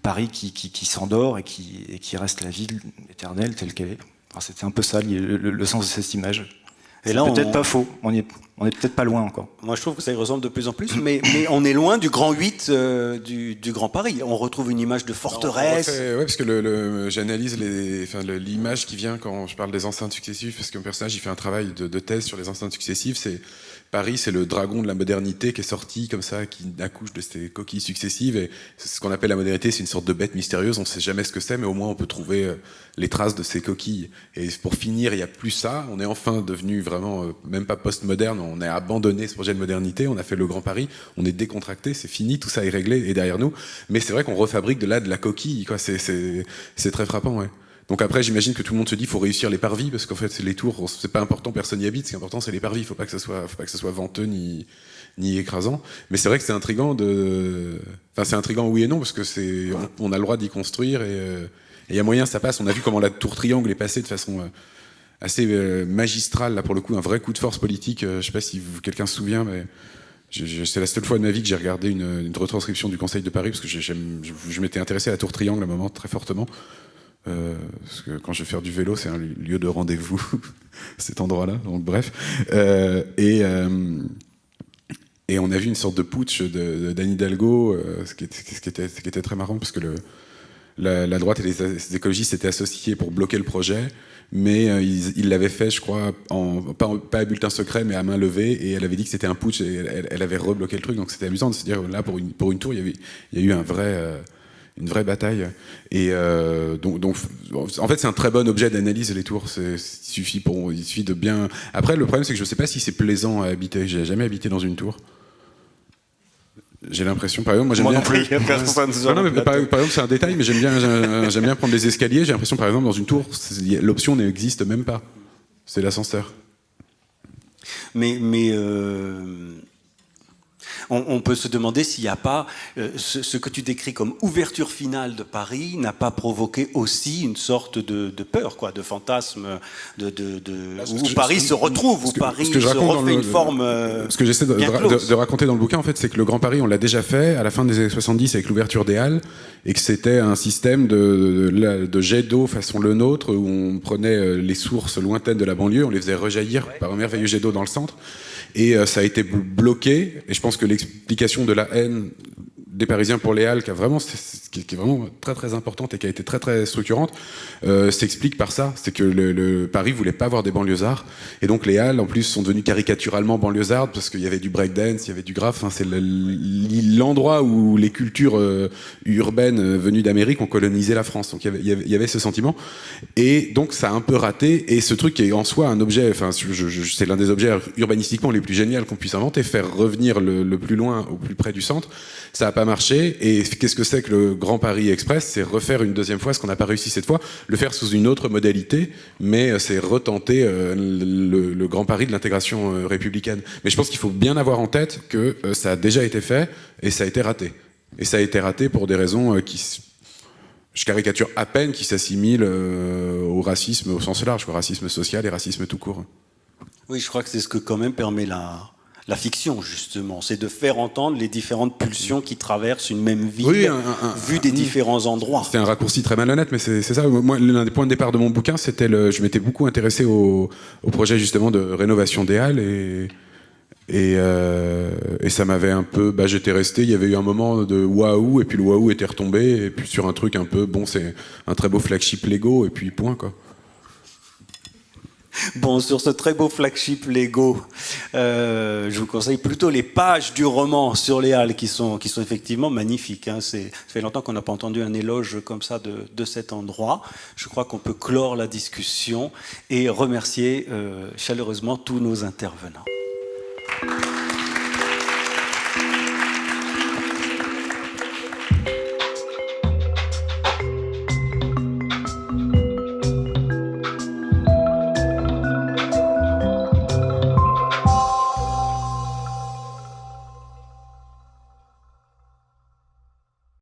Paris qui s'endort et qui reste la ville éternelle telle qu'elle est. Enfin, c'était un peu ça le sens de cette image. Et là, peut-être pas faux, on est peut-être pas loin encore. Moi je trouve que ça y ressemble de plus en plus, mais on est loin du Grand 8 du Grand Paris. On retrouve une image de forteresse. Oui, parce que j'analyse l'image qui vient quand je parle des enceintes successives, parce que mon personnage il fait un travail de thèse sur les enceintes successives. Paris, c'est le dragon de la modernité qui est sorti comme ça, qui accouche de ces coquilles successives. Et c'est ce qu'on appelle la modernité, c'est une sorte de bête mystérieuse. On ne sait jamais ce que c'est, mais au moins on peut trouver les traces de ces coquilles. Et pour finir, il n'y a plus ça. On est enfin devenu vraiment, même pas post-moderne. On a abandonné ce projet de modernité. On a fait le Grand Paris. On est décontracté. C'est fini. Tout ça est réglé et derrière nous. Mais c'est vrai qu'on refabrique de la coquille, quoi. C'est très frappant, ouais. Donc après, j'imagine que tout le monde se dit, faut réussir les parvis, parce qu'en fait, les tours, c'est pas important, personne n'y habite, ce qui est important, c'est les parvis, faut pas que ça soit venteux ni écrasant. Mais c'est vrai que c'est intriguant enfin, c'est intriguant oui et non, parce que on a le droit d'y construire, et il y a moyen, ça passe. On a vu comment la tour triangle est passée de façon assez magistrale, là, pour le coup, un vrai coup de force politique. Je sais pas si quelqu'un se souvient, mais c'est la seule fois de ma vie que j'ai regardé une retranscription du Conseil de Paris, parce que je m'étais intéressé à la tour triangle à un moment très fortement. Parce que quand je vais faire du vélo, c'est un lieu de rendez-vous, cet endroit-là. Donc bref. Et on a vu une sorte de putsch d'Anne Hidalgo, ce qui était très marrant, parce que la droite et les écologistes étaient associés pour bloquer le projet, mais ils l'avaient fait, je crois, pas à bulletin secret, mais à main levée, et elle avait dit que c'était un putsch, et elle avait rebloqué le truc, donc c'était amusant de se dire, là, pour une tour, il y a eu une vraie bataille. Et donc, en fait, c'est un très bon objet d'analyse, les tours. Il suffit de bien... Après, le problème, c'est que je ne sais pas si c'est plaisant à habiter. J'ai jamais habité dans une tour. J'ai l'impression, par exemple, moi non plus, il y a personne sur non, le mais par exemple, c'est un détail, mais j'aime bien prendre des escaliers. J'ai l'impression, par exemple, dans une tour, l'option n'existe même pas. C'est l'ascenseur. Mais on peut se demander s'il n'y a pas ce que tu décris comme ouverture finale de Paris n'a pas provoqué aussi une sorte de peur, quoi, de fantasme, où Paris se retrouve, où Paris se refait une forme. Ce que j'essaie de raconter dans le bouquin, en fait, c'est que le Grand Paris, on l'a déjà fait à la fin des années 70 avec l'ouverture des Halles, et que c'était un système de jet d'eau façon le nôtre, où on prenait les sources lointaines de la banlieue, on les faisait rejaillir par un merveilleux jet d'eau dans le centre. Et ça a été bloqué, et je pense que l'explication de la haine des Parisiens pour les Halles, qui est vraiment très très importante et qui a été très très structurante, s'explique par ça. C'est que Paris voulait pas avoir des banlieusards, et donc les Halles en plus sont devenues caricaturalement banlieusardes parce qu'il y avait du breakdance, il y avait du graphe. Enfin, c'est l'endroit où les cultures urbaines venues d'Amérique ont colonisé la France. Donc il y avait ce sentiment, et donc ça a un peu raté. Et ce truc qui est en soi un objet, enfin c'est l'un des objets urbanistiquement les plus géniaux qu'on puisse inventer, faire revenir le plus loin au plus près du centre. Ça n'a pas marché, et qu'est-ce que c'est que le Grand Paris Express? C'est refaire une deuxième fois ce qu'on n'a pas réussi cette fois, le faire sous une autre modalité, mais c'est retenter le Grand Paris de l'intégration républicaine. Mais je pense qu'il faut bien avoir en tête que ça a déjà été fait, et ça a été raté. Et ça a été raté pour des raisons je caricature à peine, qui s'assimilent au racisme au sens large, au racisme social et racisme tout court. Oui, je crois que c'est ce que quand même permet la fiction, justement, c'est de faire entendre les différentes pulsions qui traversent une même ville, vue des différents endroits. C'est un raccourci très malhonnête, mais c'est ça. Moi, l'un des points de départ de mon bouquin, c'était je m'étais beaucoup intéressé au projet justement de rénovation des Halles, et ça m'avait un peu... j'étais resté, il y avait eu un moment de waouh, et puis le waouh était retombé, et puis sur un truc un peu, bon, c'est un très beau flagship Lego, et puis point, quoi. Bon, sur ce très beau flagship Lego, je vous conseille plutôt les pages du roman sur les Halles qui sont effectivement magnifiques. Hein. Ça fait longtemps qu'on n'a pas entendu un éloge comme ça de cet endroit. Je crois qu'on peut clore la discussion et remercier chaleureusement tous nos intervenants.